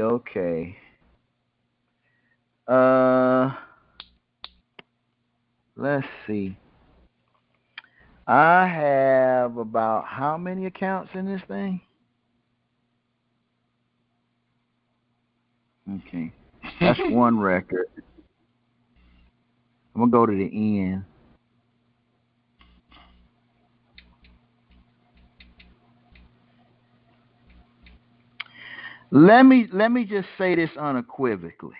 Okay. Let's see. I have about how many accounts in this thing? Okay. That's one record. I'm going to go to the end. Let me just say this unequivocally.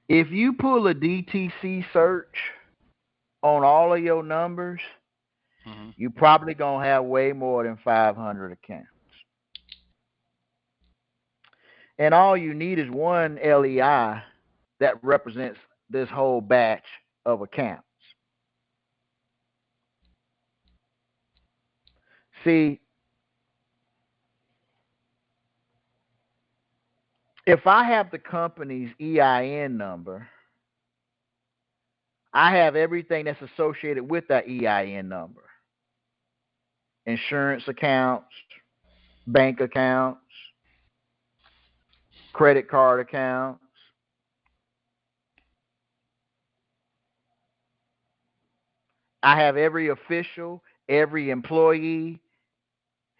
If you pull a DTC search on all of your numbers, you're probably going to have way more than 500 accounts. And all you need is one LEI that represents this whole batch of accounts. See, If I have the company's EIN number, I have everything that's associated with that EIN number. Insurance accounts, bank accounts, credit card accounts. I have every official, every employee.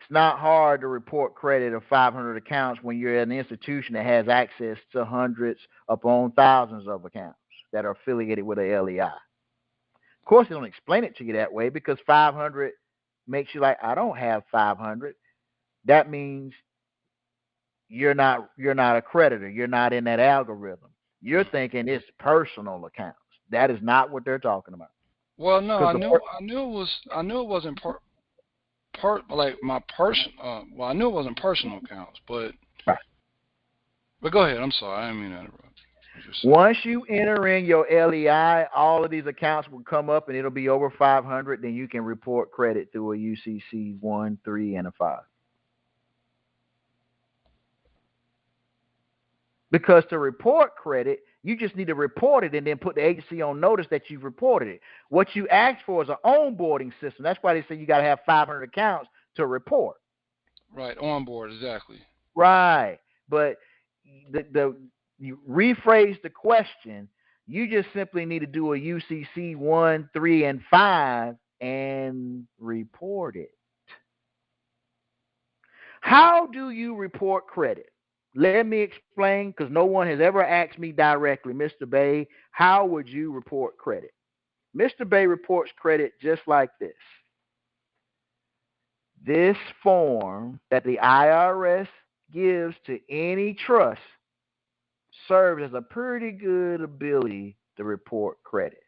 It's not hard to report credit of 500 accounts when you're an institution that has access to hundreds upon thousands of accounts that are affiliated with a LEI. Of course, they don't explain it to you that way because 500 makes you like, I don't have 500. That means you're not a creditor. You're not in that algorithm. You're thinking it's personal accounts. That is not what they're talking about. Well, no, I knew it wasn't like my well, I knew it wasn't personal accounts, but right. But go ahead. I'm sorry, I didn't mean to interrupt. Once you enter in your LEI, all of these accounts will come up, and it'll be over 500. Then you can report credit through a UCC 1, 3, and a 5. Because to report credit, you just need to report it and then put the agency on notice that you've reported it. What you ask for is an onboarding system. That's why they say you got to have 500 accounts to report. Right, onboard, exactly. Right, but you rephrase the question. You just simply need to do a UCC 1, 3, and 5 and report it. How do you report credit? Let me explain, because no one has ever asked me directly, Mr. Bay, how would you report credit? Mr. Bay reports credit just like this. This form that the IRS gives to any trust serves as a pretty good ability to report credit.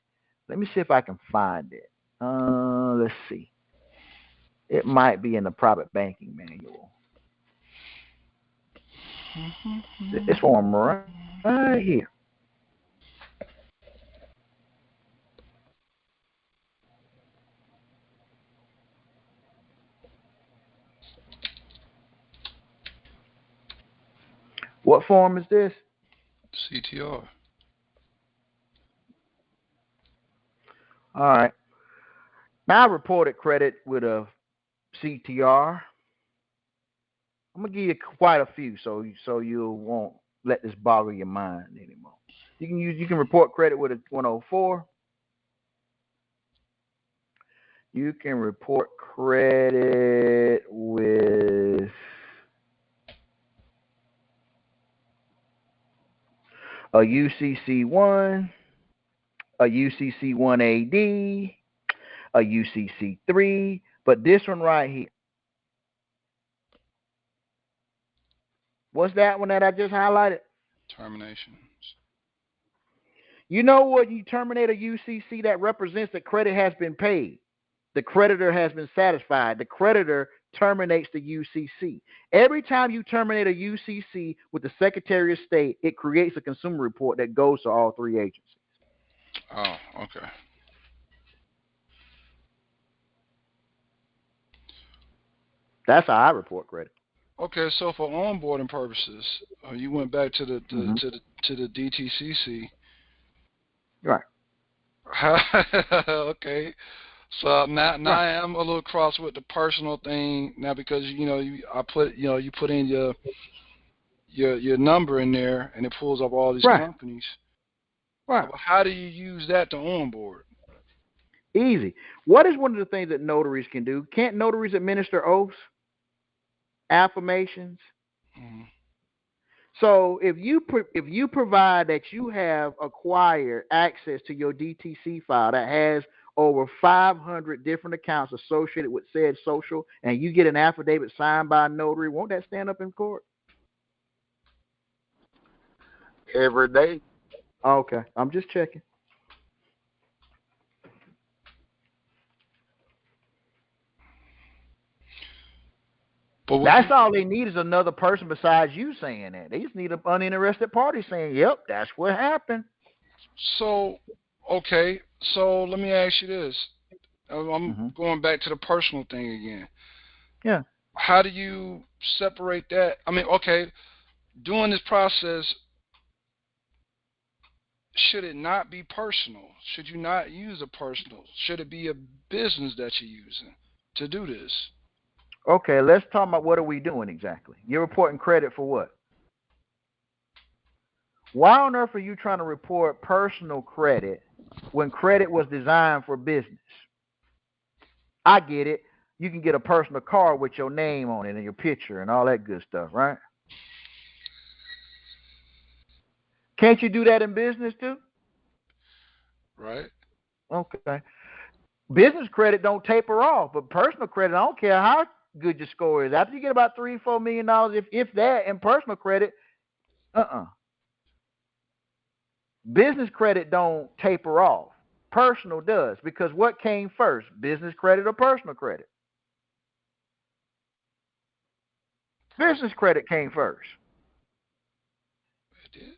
Let me see if I can find it. Let's see. It might be in the private banking manual. This form right here. What form is this? CTR. All right. Now I reported credit with a CTR. I'm gonna give you quite a few, so you won't let this boggle your mind anymore. You can report credit with a 104. You can report credit with a UCC 1, a UCC 1AD, a UCC 3, but this one right here. What's that one that I just highlighted? Terminations. You know what? You terminate a UCC, that represents that credit has been paid. The creditor has been satisfied. The creditor terminates the UCC. Every time you terminate a UCC with the Secretary of State, it creates a consumer report that goes to all three agencies. Oh, okay. That's how I report credit. Okay, so for onboarding purposes, you went back to the to the DTCC. Right. Okay. So now right. I am a little cross with the personal thing now because you put in your number in there and it pulls up all these right. companies. Right. So how do you use that to onboard? Easy. What is one of the things that notaries can do? Can't notaries administer oaths, affirmations? Mm-hmm. So if you provide that you have acquired access to your DTC file that has over 500 different accounts associated with said social, and you get an affidavit signed by a notary, won't that stand up in court? Every day. Okay, I'm just checking. But that's all they need is another person besides you saying that. They just need an uninterested party saying, yep, that's what happened. So, okay. So let me ask you this. I'm going back to the personal thing again. Yeah. How do you separate that? I mean, okay, during this process, should it not be personal? Should you not use a personal? Should it be a business that you're using to do this? Okay, let's talk about what are we doing exactly. You're reporting credit for what? Why on earth are you trying to report personal credit when credit was designed for business? I get it. You can get a personal card with your name on it and your picture and all that good stuff, right? Can't you do that in business too? Right. Okay. Business credit don't taper off, but personal credit, I don't care how good your score is. After you get about $3-4 million, if that, in personal credit, business credit don't taper off. Personal does, because what came first, business credit or personal credit? Business credit came first. It did.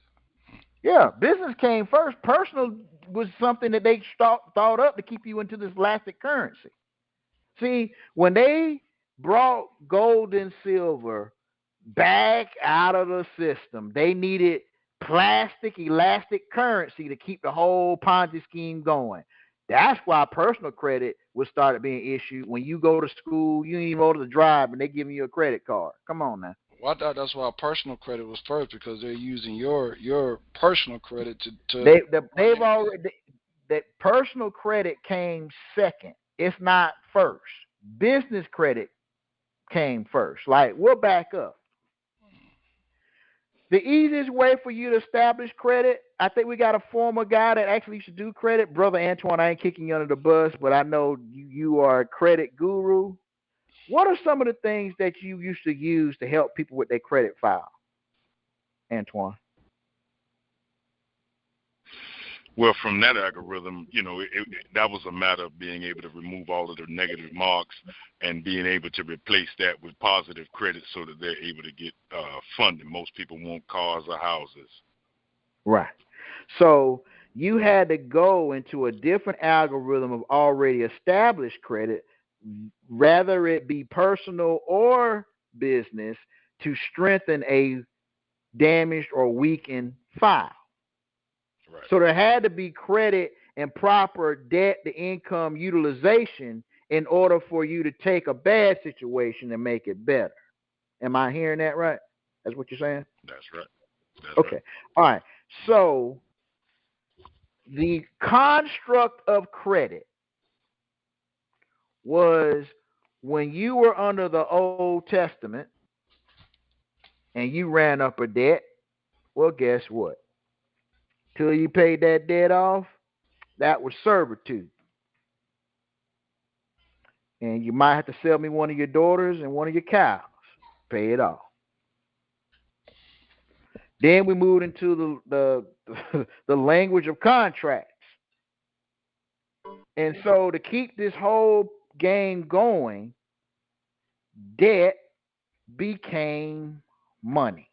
Yeah, business came first. Personal was something that they thought up to keep you into this elastic currency. See, when they brought gold and silver back out of the system, they needed plastic elastic currency to keep the whole Ponzi scheme going. That's why personal credit was started being issued. When you go to school, you ain't even able to drive, and they giving you a credit card. Come on now. Well, I thought that's why personal credit was first, because they're using your personal credit to they've already that personal credit came second. It's not first. Business credit came first. Like, we'll back up. The easiest way for you to establish credit, I think we got a former guy that actually used to do credit. Brother Antoine, I ain't kicking you under the bus, but I know you are a credit guru. What are some of the things that you used to use to help people with their credit file, Antoine? Well, from that algorithm, that was a matter of being able to remove all of the negative marks and being able to replace that with positive credit so that they're able to get funding. Most people want cars or houses. Right. So you had to go into a different algorithm of already established credit, rather it be personal or business, to strengthen a damaged or weakened file. Right. So there had to be credit and proper debt to income utilization in order for you to take a bad situation and make it better. Am I hearing that right? That's what you're saying? That's right. Okay. Right. All right. So the construct of credit was when you were under the Old Testament and you ran up a debt, well, guess what? Till you paid that debt off, that was servitude. And you might have to sell me one of your daughters and one of your cows. Pay it off. Then we moved into the language of contracts. And so to keep this whole game going, debt became money.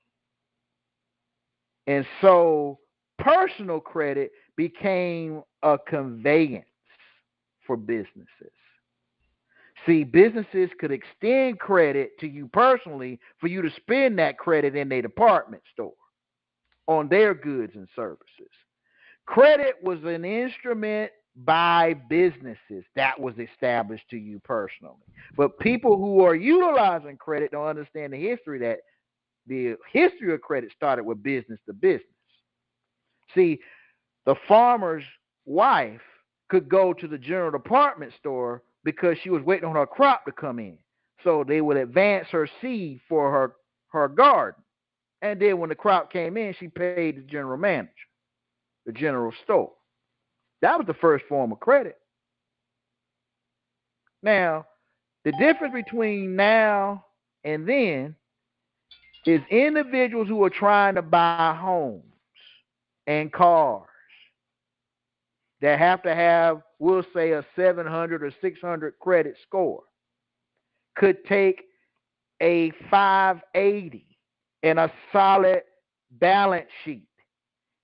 And so personal credit became a conveyance for businesses. See, businesses could extend credit to you personally for you to spend that credit in their department store on their goods and services. Credit was an instrument by businesses that was established to you personally. But people who are utilizing credit don't understand the history of credit started with business to business. See, the farmer's wife could go to the general department store because she was waiting on her crop to come in. So they would advance her seed for her garden. And then when the crop came in, she paid the general manager, the general store. That was the first form of credit. Now, the difference between now and then is individuals who are trying to buy homes and cars that have to have, we'll say, a 700 or 600 credit score could take a 580 and a solid balance sheet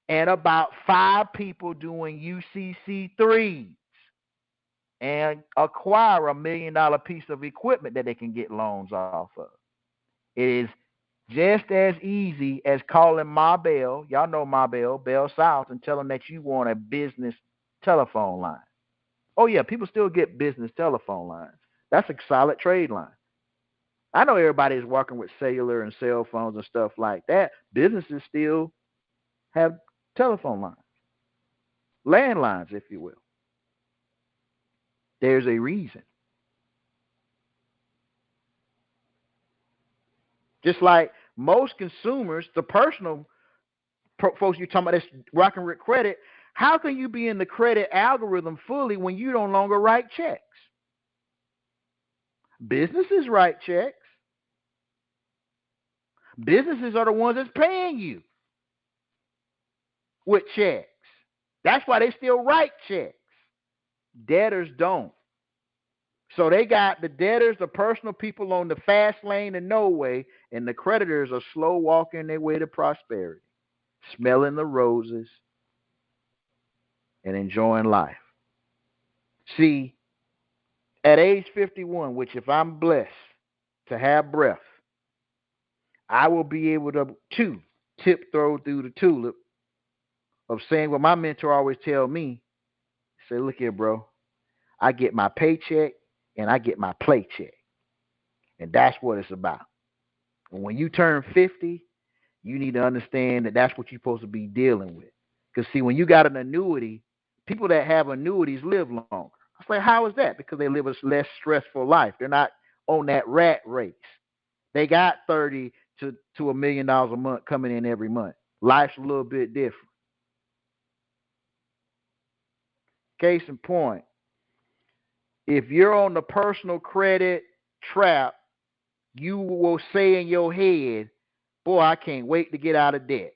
and about 5 people doing UCC 3s and acquire $1 million piece of equipment that they can get loans off of. It is Just as easy as calling Ma Bell, y'all know Ma Bell, Bell South, and tell them that you want a business telephone line. Oh, yeah, people still get business telephone lines. That's a solid trade line. I know everybody is working with cellular and cell phones and stuff like that. Businesses still have telephone lines, landlines, if you will. There's a reason. Just like most consumers, the personal folks you're talking about that's rocking with credit, how can you be in the credit algorithm fully when you no longer write checks? Businesses write checks. Businesses are the ones that's paying you with checks. That's why they still write checks. Debtors don't. So they got the debtors, the personal people on the fast lane and no way, and the creditors are slow walking their way to prosperity, smelling the roses and enjoying life. See, at age 51, which if I'm blessed to have breath, I will be able to tiptoe through the tulip of saying what my mentor always tell me. Say, look here, bro. I get my paycheck and I get my playcheck. And that's what it's about. And when you turn 50, you need to understand that that's what you're supposed to be dealing with. Because, see, when you got an annuity, people that have annuities live longer. I was like, how is that? Because they live a less stressful life. They're not on that rat race. They got $30 to $1 million a month coming in every month. Life's a little bit different. Case in point, if you're on the personal credit trap, you will say in your head, boy, I can't wait to get out of debt.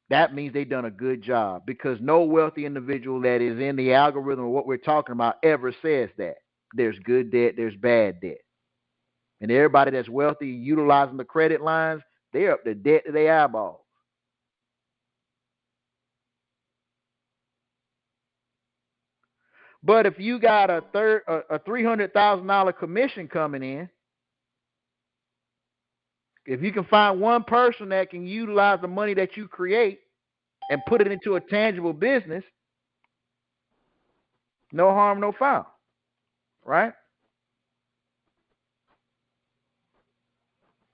That means they've done a good job, because no wealthy individual that is in the algorithm of what we're talking about ever says that. There's good debt, there's bad debt. And everybody that's wealthy utilizing the credit lines, they're up to debt to their eyeballs. But if you got a $300,000 commission coming in, if you can find one person that can utilize the money that you create and put it into a tangible business, no harm, no foul, right?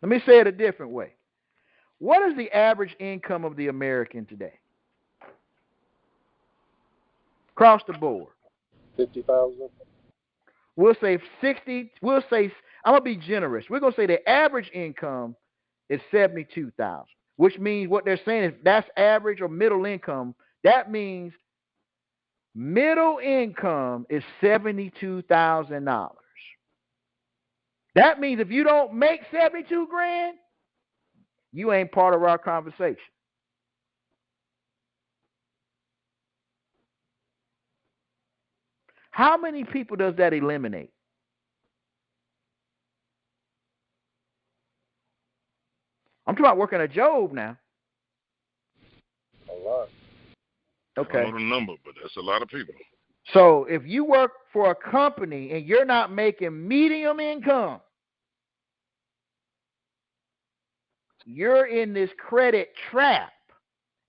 Let me say it a different way. What is the average income of the American today? Across the board. 50,000. We'll say 60. We'll say, I'm gonna be generous. We're gonna say the average income is 72,000, which means what they're saying is that's average or middle income. That means middle income is $72,000. That means if you don't make 72 grand, you ain't part of our conversation. How many people does that eliminate? I'm talking about working a job now. A lot. Okay. I don't know the number, but that's a lot of people. So if you work for a company and you're not making medium income, you're in this credit trap,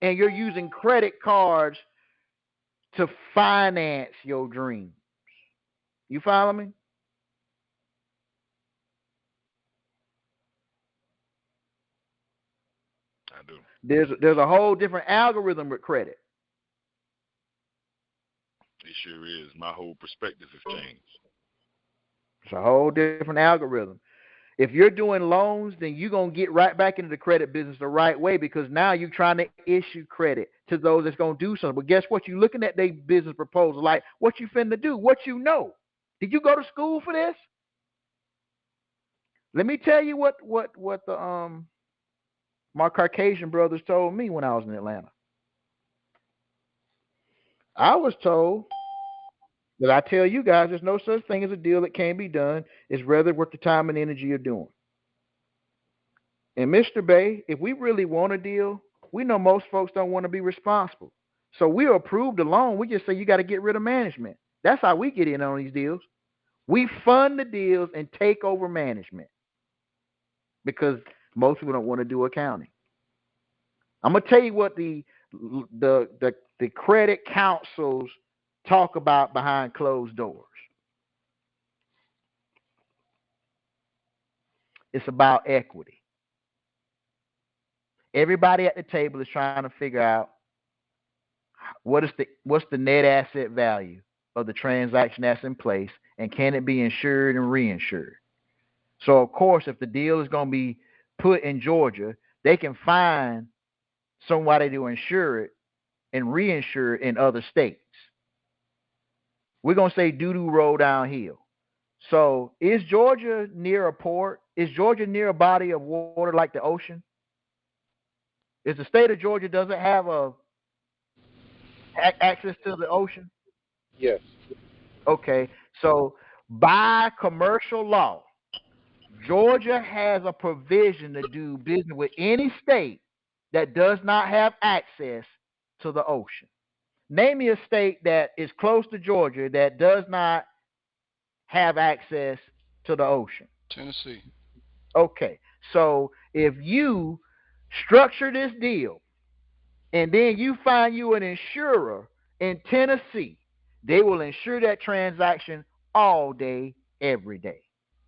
and you're using credit cards to finance your dreams. You follow me? I do. There's a whole different algorithm with credit. It sure is. My whole perspective has changed. It's a whole different algorithm. If you're doing loans, then you're going to get right back into the credit business the right way, because now you're trying to issue credit to those that's going to do something. But guess what? You're looking at their business proposal like, what you finna do? What you know? Did you go to school for this? Let me tell you what the my Caucasian brothers told me when I was in Atlanta. I was told that I tell you guys there's no such thing as a deal that can be done. It's rather worth the time and energy you're doing. And Mr. Bay, if we really want a deal, we know most folks don't want to be responsible. So we'll approve the loan. We just say you got to get rid of management. That's how we get in on these deals. We fund the deals and take over management, because Most people don't want to do accounting. I'm gonna tell you what the credit councils talk about behind closed doors. It's about equity. Everybody at the table is trying to figure out what's the net asset value of the transaction that's in place, and can it be insured and reinsured. So of course, if the deal is going to be put in Georgia, they can find somebody to insure it and reinsure it in other states. We're going to say doo-doo roll downhill. So is Georgia near a port? Is Georgia near a body of water like the ocean? Is the state of Georgia, does it have access to the ocean? Yes. Okay. So by commercial law, Georgia has a provision to do business with any state that does not have access to the ocean. Name me a state that is close to Georgia that does not have access to the ocean. Tennessee. Okay. So if you structure this deal and then you find you an insurer in Tennessee, they will insure that transaction all day, every day.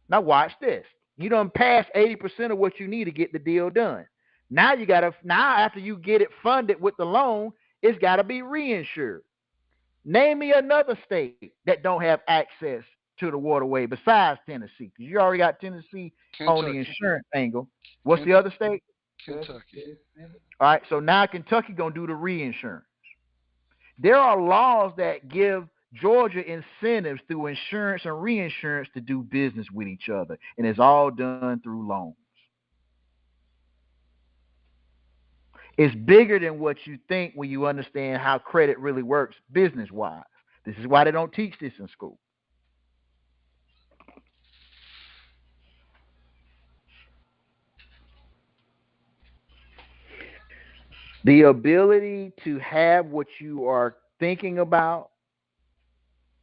Now watch this. You done pass 80% of what you need to get the deal done. Now after you get it funded with the loan, it's gotta be reinsured. Name me another state that don't have access to the waterway besides Tennessee, because you already got Tennessee on the Kentucky. insurance angle. What's the other state? Kentucky. All right, so now Kentucky gonna do the reinsurance. There are laws that give Georgia incentives through insurance and reinsurance to do business with each other, and it's all done through loans. It's bigger than what you think when you understand how credit really works business wise. This is why they don't teach this in school. The ability to have what you are thinking about,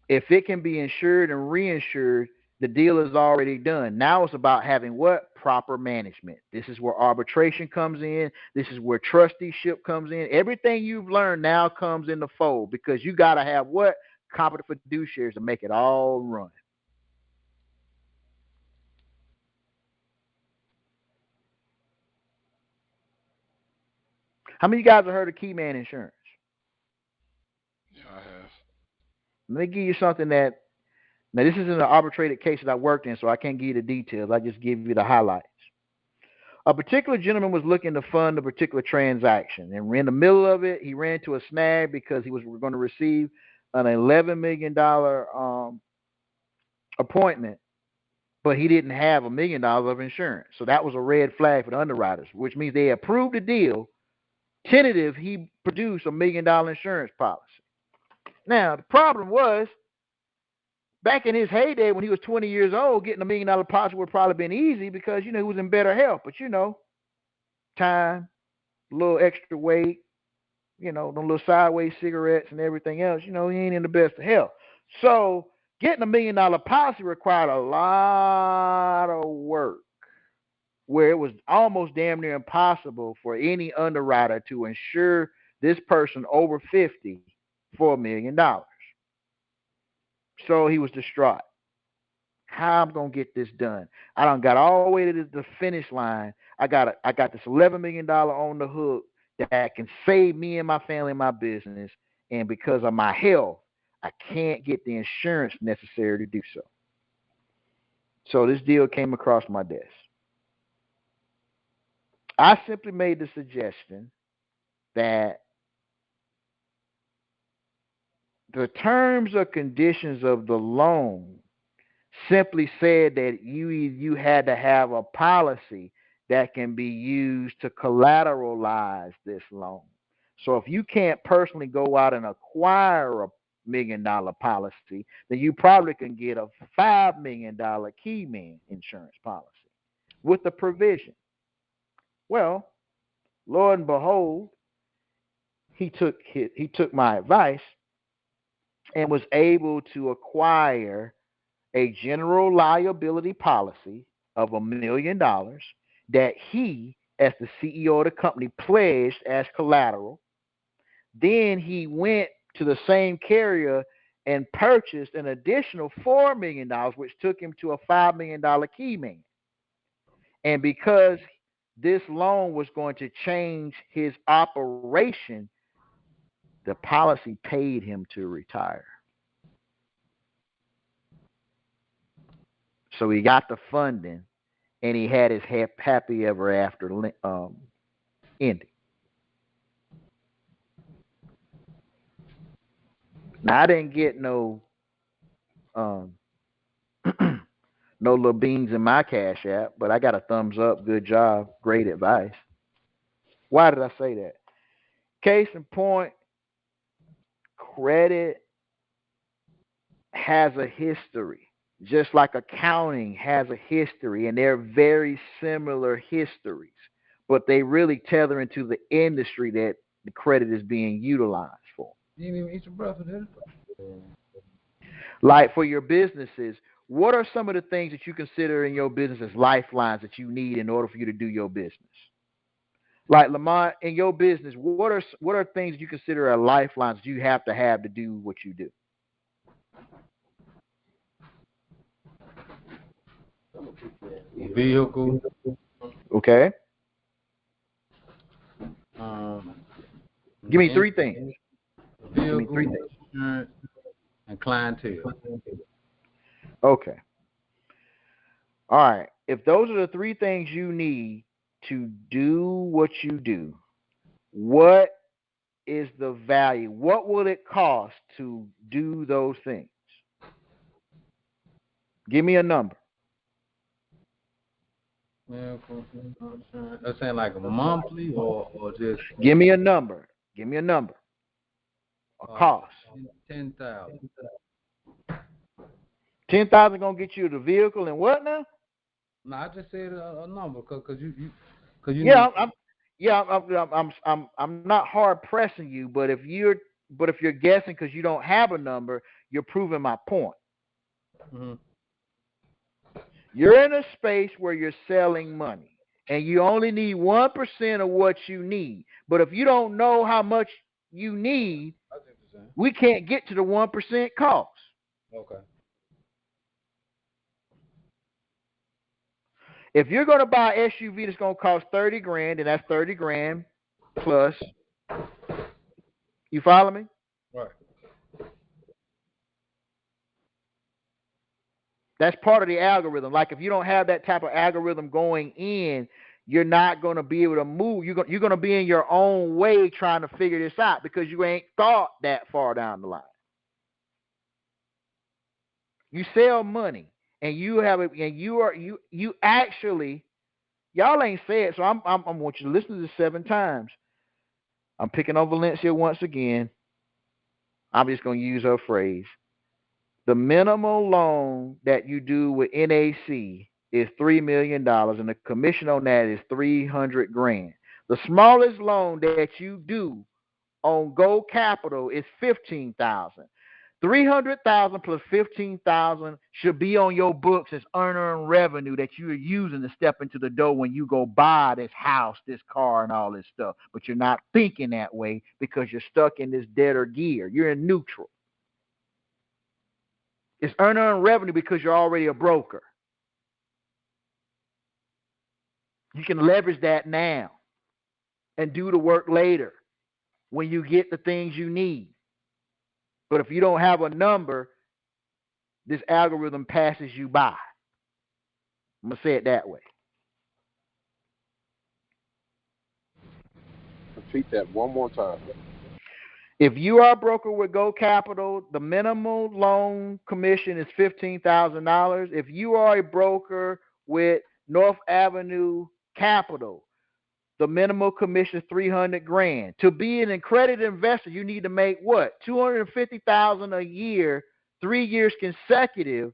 if it can be insured and reinsured, the deal is already done. Now it's about having what? Proper management. This is where arbitration comes in. This is where trusteeship comes in. Everything you've learned now comes in the fold because you got to have what? Competent fiduciaries to make it all run. How many of you guys have heard of Keyman Insurance? Yeah, I have. Let me give you something that, now this isn't an arbitrated case that I worked in, so I can't give you the details. I just give you the highlights. A particular gentleman was looking to fund a particular transaction, and in the middle of it, he ran into a snag because he was going to receive an $11 million appointment, but he didn't have $1 million of insurance. So that was a red flag for the underwriters, which means they approved the deal. Tentative, he produced $1 million insurance policy. Now, the problem was, back in his heyday when he was 20 years old, getting $1 million policy would have probably been easy because, he was in better health. But, time, a little extra weight, them little sideways cigarettes and everything else, he ain't in the best of health. So getting $1 million policy required a lot of work where it was almost damn near impossible for any underwriter to insure this person over 50 for $1 million. So he was distraught. How I'm gonna get this done? I done got all the way to the finish line. I got this $11 million on the hook that can save me and my family and my business. And because of my health, I can't get the insurance necessary to do so. So this deal came across my desk. I simply made the suggestion that the terms or conditions of the loan simply said that you had to have a policy that can be used to collateralize this loan. So if you can't personally go out and acquire $1 million policy, then you probably can get a $5 million Keyman insurance policy with the provision. Well, Lord and behold, he took my advice and was able to acquire a general liability policy of $1 million that he, as the CEO of the company, pledged as collateral. Then he went to the same carrier and purchased an additional $4 million, which took him to a $5 million key man. And because this loan was going to change his operation, the policy paid him to retire. So he got the funding, and he had his happy ever after ending. Now I didn't get no no little beans in my Cash App, but I got a thumbs up. Good job, great advice. Why did I say that? Case in point, credit has a history, just like accounting has a history, and they're very similar histories, but they really tether into the industry that the credit is being utilized for. You didn't even eat your breakfast, did you? Like for your businesses, what are some of the things that you consider in your business as lifelines that you need in order for you to do your business? Like Lamont, in your business, what are things you consider as lifelines that you have to do what you do? Vehicle. Okay. Give me three things. Vehicle, Give me three things. Insurance, and clientele. Okay. All right. If those are the three things you need to do what you do, what is the value? What will it cost to do those things? Give me a number. That's saying like a monthly or just. Give me a number. Give me a number. A cost. 10,000. 10,000 gonna get you the vehicle and what now? No, I just said a number because you. I'm not hard pressing you, but if you're guessing because you don't have a number, you're proving my point. Mm-hmm. You're in a space where you're selling money, and you only need 1% of what you need. But if you don't know how much you need, we can't get to the 1% cost. Okay. If you're going to buy an SUV that's going to cost $30,000, and that's $30,000 plus. You follow me? Right. That's part of the algorithm. Like if you don't have that type of algorithm going in, you're not going to be able to move. You're going to be in your own way trying to figure this out because you ain't thought that far down the line. You sell money, and you have it, and you actually, y'all ain't said. So I want you to listen to this 7 times. I'm picking on Valencia once again. I'm just going to use her phrase. The minimum loan that you do with NAC is $3 million, and the commission on that is $300,000. The smallest loan that you do on Go Capital is $15,000. $300,000 plus $15,000 should be on your books as earned revenue that you are using to step into the door when you go buy this house, this car, and all this stuff. But you're not thinking that way because you're stuck in this debtor gear. You're in neutral. It's earned revenue because you're already a broker. You can leverage that now and do the work later when you get the things you need. But if you don't have a number, this algorithm passes you by. I'm going to say it that way. Repeat that one more time. If you are a broker with Go Capital, the minimum loan commission is $15,000. If you are a broker with North Avenue Capital, the minimum commission is $300,000. To be an accredited investor, you need to make what? $250,000 a year, 3 years consecutive,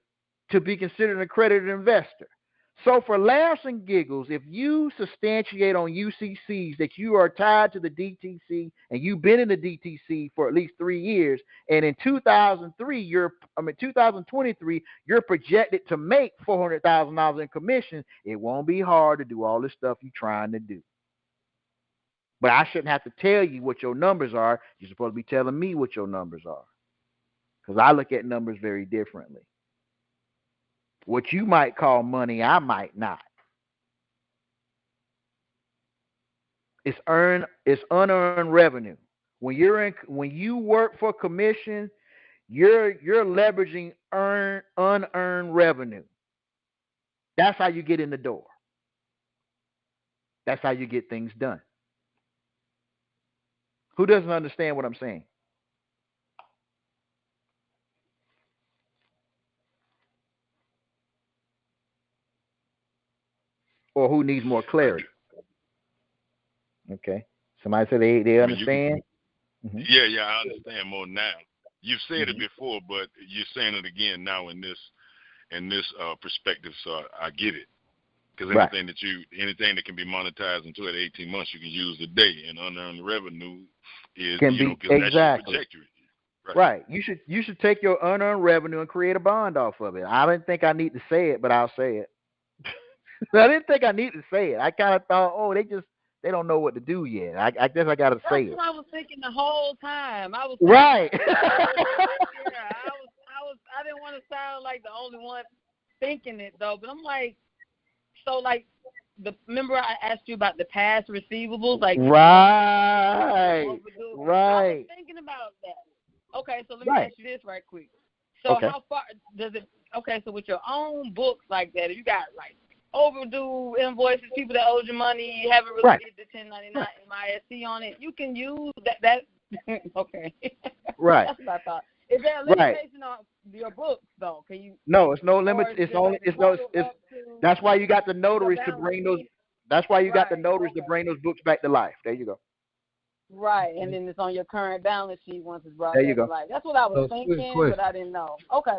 to be considered an accredited investor. So for laughs and giggles, if you substantiate on UCCs that you are tied to the DTC and you've been in the DTC for at least 3 years, and in 2023, you're projected to make $400,000 in commission, it won't be hard to do all this stuff you're trying to do. But I shouldn't have to tell you what your numbers are. You're supposed to be telling me what your numbers are, because I look at numbers very differently. What you might call money, I might not. It's unearned revenue. When you work for commission, you're leveraging unearned revenue. That's how you get in the door. That's how you get things done. Who doesn't understand what I'm saying? Or who needs more clarity? Okay. Somebody said they understand? Yeah, I understand more now. You've said it before, but you're saying it again now in this perspective, so I get it. Because anything that can be monetized in 12 to 18 months, you can use today, and unearned revenue is that's your trajectory. Right. You should take your unearned revenue and create a bond off of it. I didn't think I need to say it, but I'll say it. I didn't think I need to say it. I kind of thought, they don't know what to do yet. I guess I got to say it. That's what I was thinking the whole time. I was right. I didn't want to sound like the only one thinking it though, but I'm like, so like remember I asked you about the past receivables, like right. I was thinking about that. Okay, so let me ask you this right quick. So how far does it? Okay, so with your own books like that, if you got like overdue invoices, people that owed you money, you haven't really did the 1099 MISC on it, you can use that. Okay. Right. That's what I thought. Is there a limitation on your books though? Can you? No, it's no limit. It's only that's why you got the notaries to bring those. That's why you got the notaries to bring those books back to life. There you go. Right, and then it's on your current balance sheet once it's brought back to life. That's what I was thinking, but I didn't know. Okay.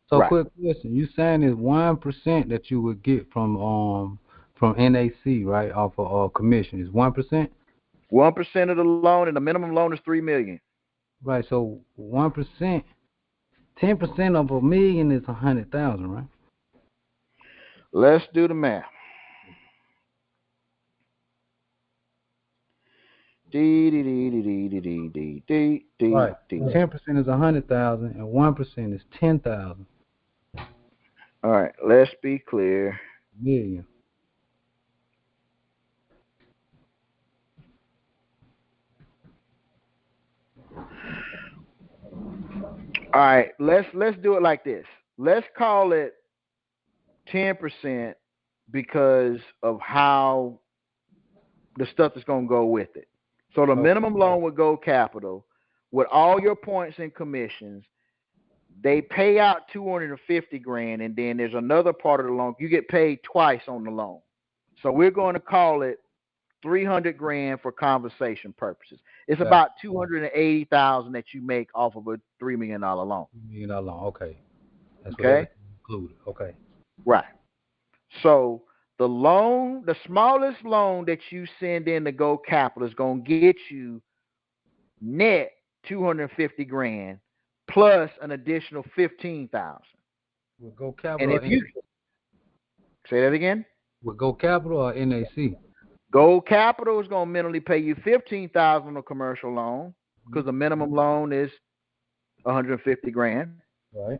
So quick question: you saying is 1% that you would get from NAC, right, off of commission is 1%? 1% of the loan, and the minimum loan is $3 million. Right. So 1%, 10% of $1 million is 100,000, right? Let's do the math. 10% is 100,000, and 1% is 10,000. All right, let's be clear. Million. All right, let's do it like this. Let's call it 10% because of how the stuff that's going to go with it. So the minimum loan would go capital with all your points and commissions. They pay out $250,000, and then there's another part of the loan. You get paid twice on the loan. So we're going to call it $300,000 for conversation purposes. It's about $280,000 that you make off of a $3 million loan. $3 million loan, okay. That's okay. Included. Okay. Right. So the smallest loan that you send in to Go Capital is going to get you net $250,000 plus an additional $15,000. With Go Capital. And if you say that again. With Go Capital or NAC? Go Capital is going to mentally pay you $15,000 on a commercial loan because the minimum loan is $150,000. Right.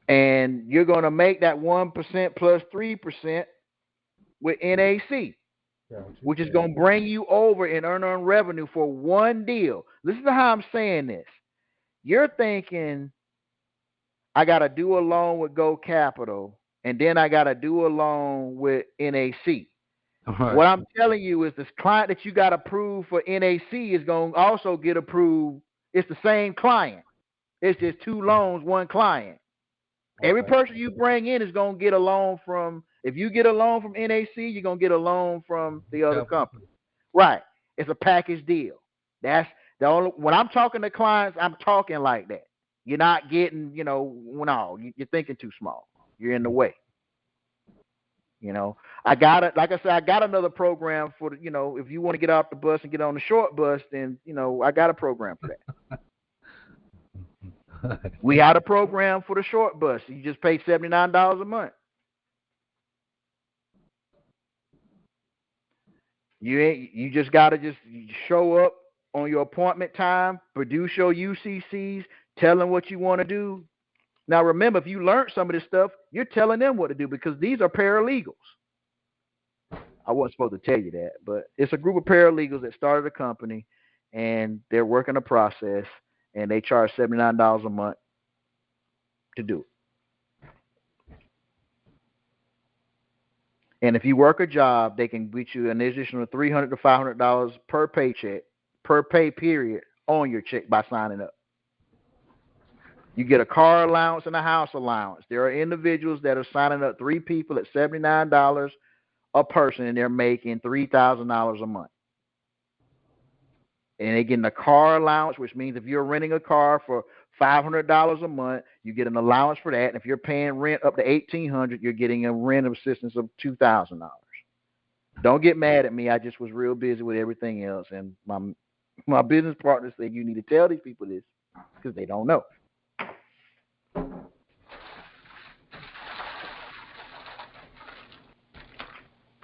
And you're going to make that 1% plus 3% with NAC, which is going to bring you over in unearned revenue for one deal. Listen to how I'm saying this. You're thinking, I got to do a loan with Go Capital, and then I got to do a loan with NAC. Right. What I'm telling you is this client that you got approved for NAC is going to also get approved. It's the same client. It's just 2 loans, 1 client. Okay. Every person you bring in is going to get a loan from, if you get a loan from NAC, you're going to get a loan from the other company. Right. It's a package deal. That's the only, when I'm talking to clients, I'm talking like that. You're not getting, no, you're thinking too small. You're in the way. I got it. Like I said, I got another program for if you want to get off the bus and get on the short bus, then I got a program for that. We had a program for the short bus. You just pay $79 a month. You just gotta just show up on your appointment time, produce your UCCs, tell them what you want to do. Now remember, if you learn some of this stuff, you're telling them what to do because these are paralegals. I wasn't supposed to tell you that, but it's a group of paralegals that started a company, and they're working a process, and they charge $79 a month to do it. And if you work a job, they can get you an additional $300 to $500 per paycheck, per pay period on your check by signing up. You get a car allowance and a house allowance. There are individuals that are signing up 3 people at $79 a person, and they're making $3,000 a month. And they're getting a car allowance, which means if you're renting a car for $500 a month, you get an allowance for that. And if you're paying rent up to $1,800, you're getting a rent assistance of $2,000. Don't get mad at me. I just was real busy with everything else, and my business partner said you need to tell these people this because they don't know.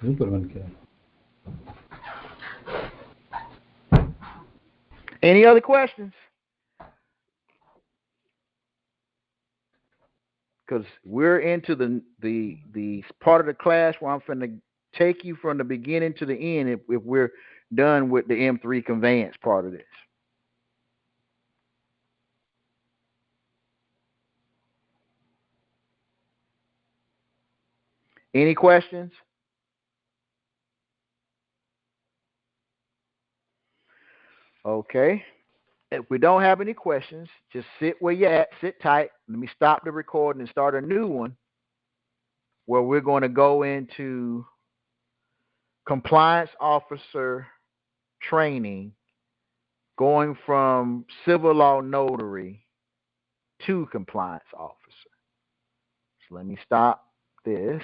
You put them in the can. Any other questions? Because we're into the part of the class where I'm going to take you from the beginning to the end if we're done with the M3 conveyance part of this. Any questions? Okay. If we don't have any questions, just sit where you're at, sit tight. Let me stop the recording and start a new one where we're going to go into compliance officer training, going from civil law notary to compliance officer. So let me stop this.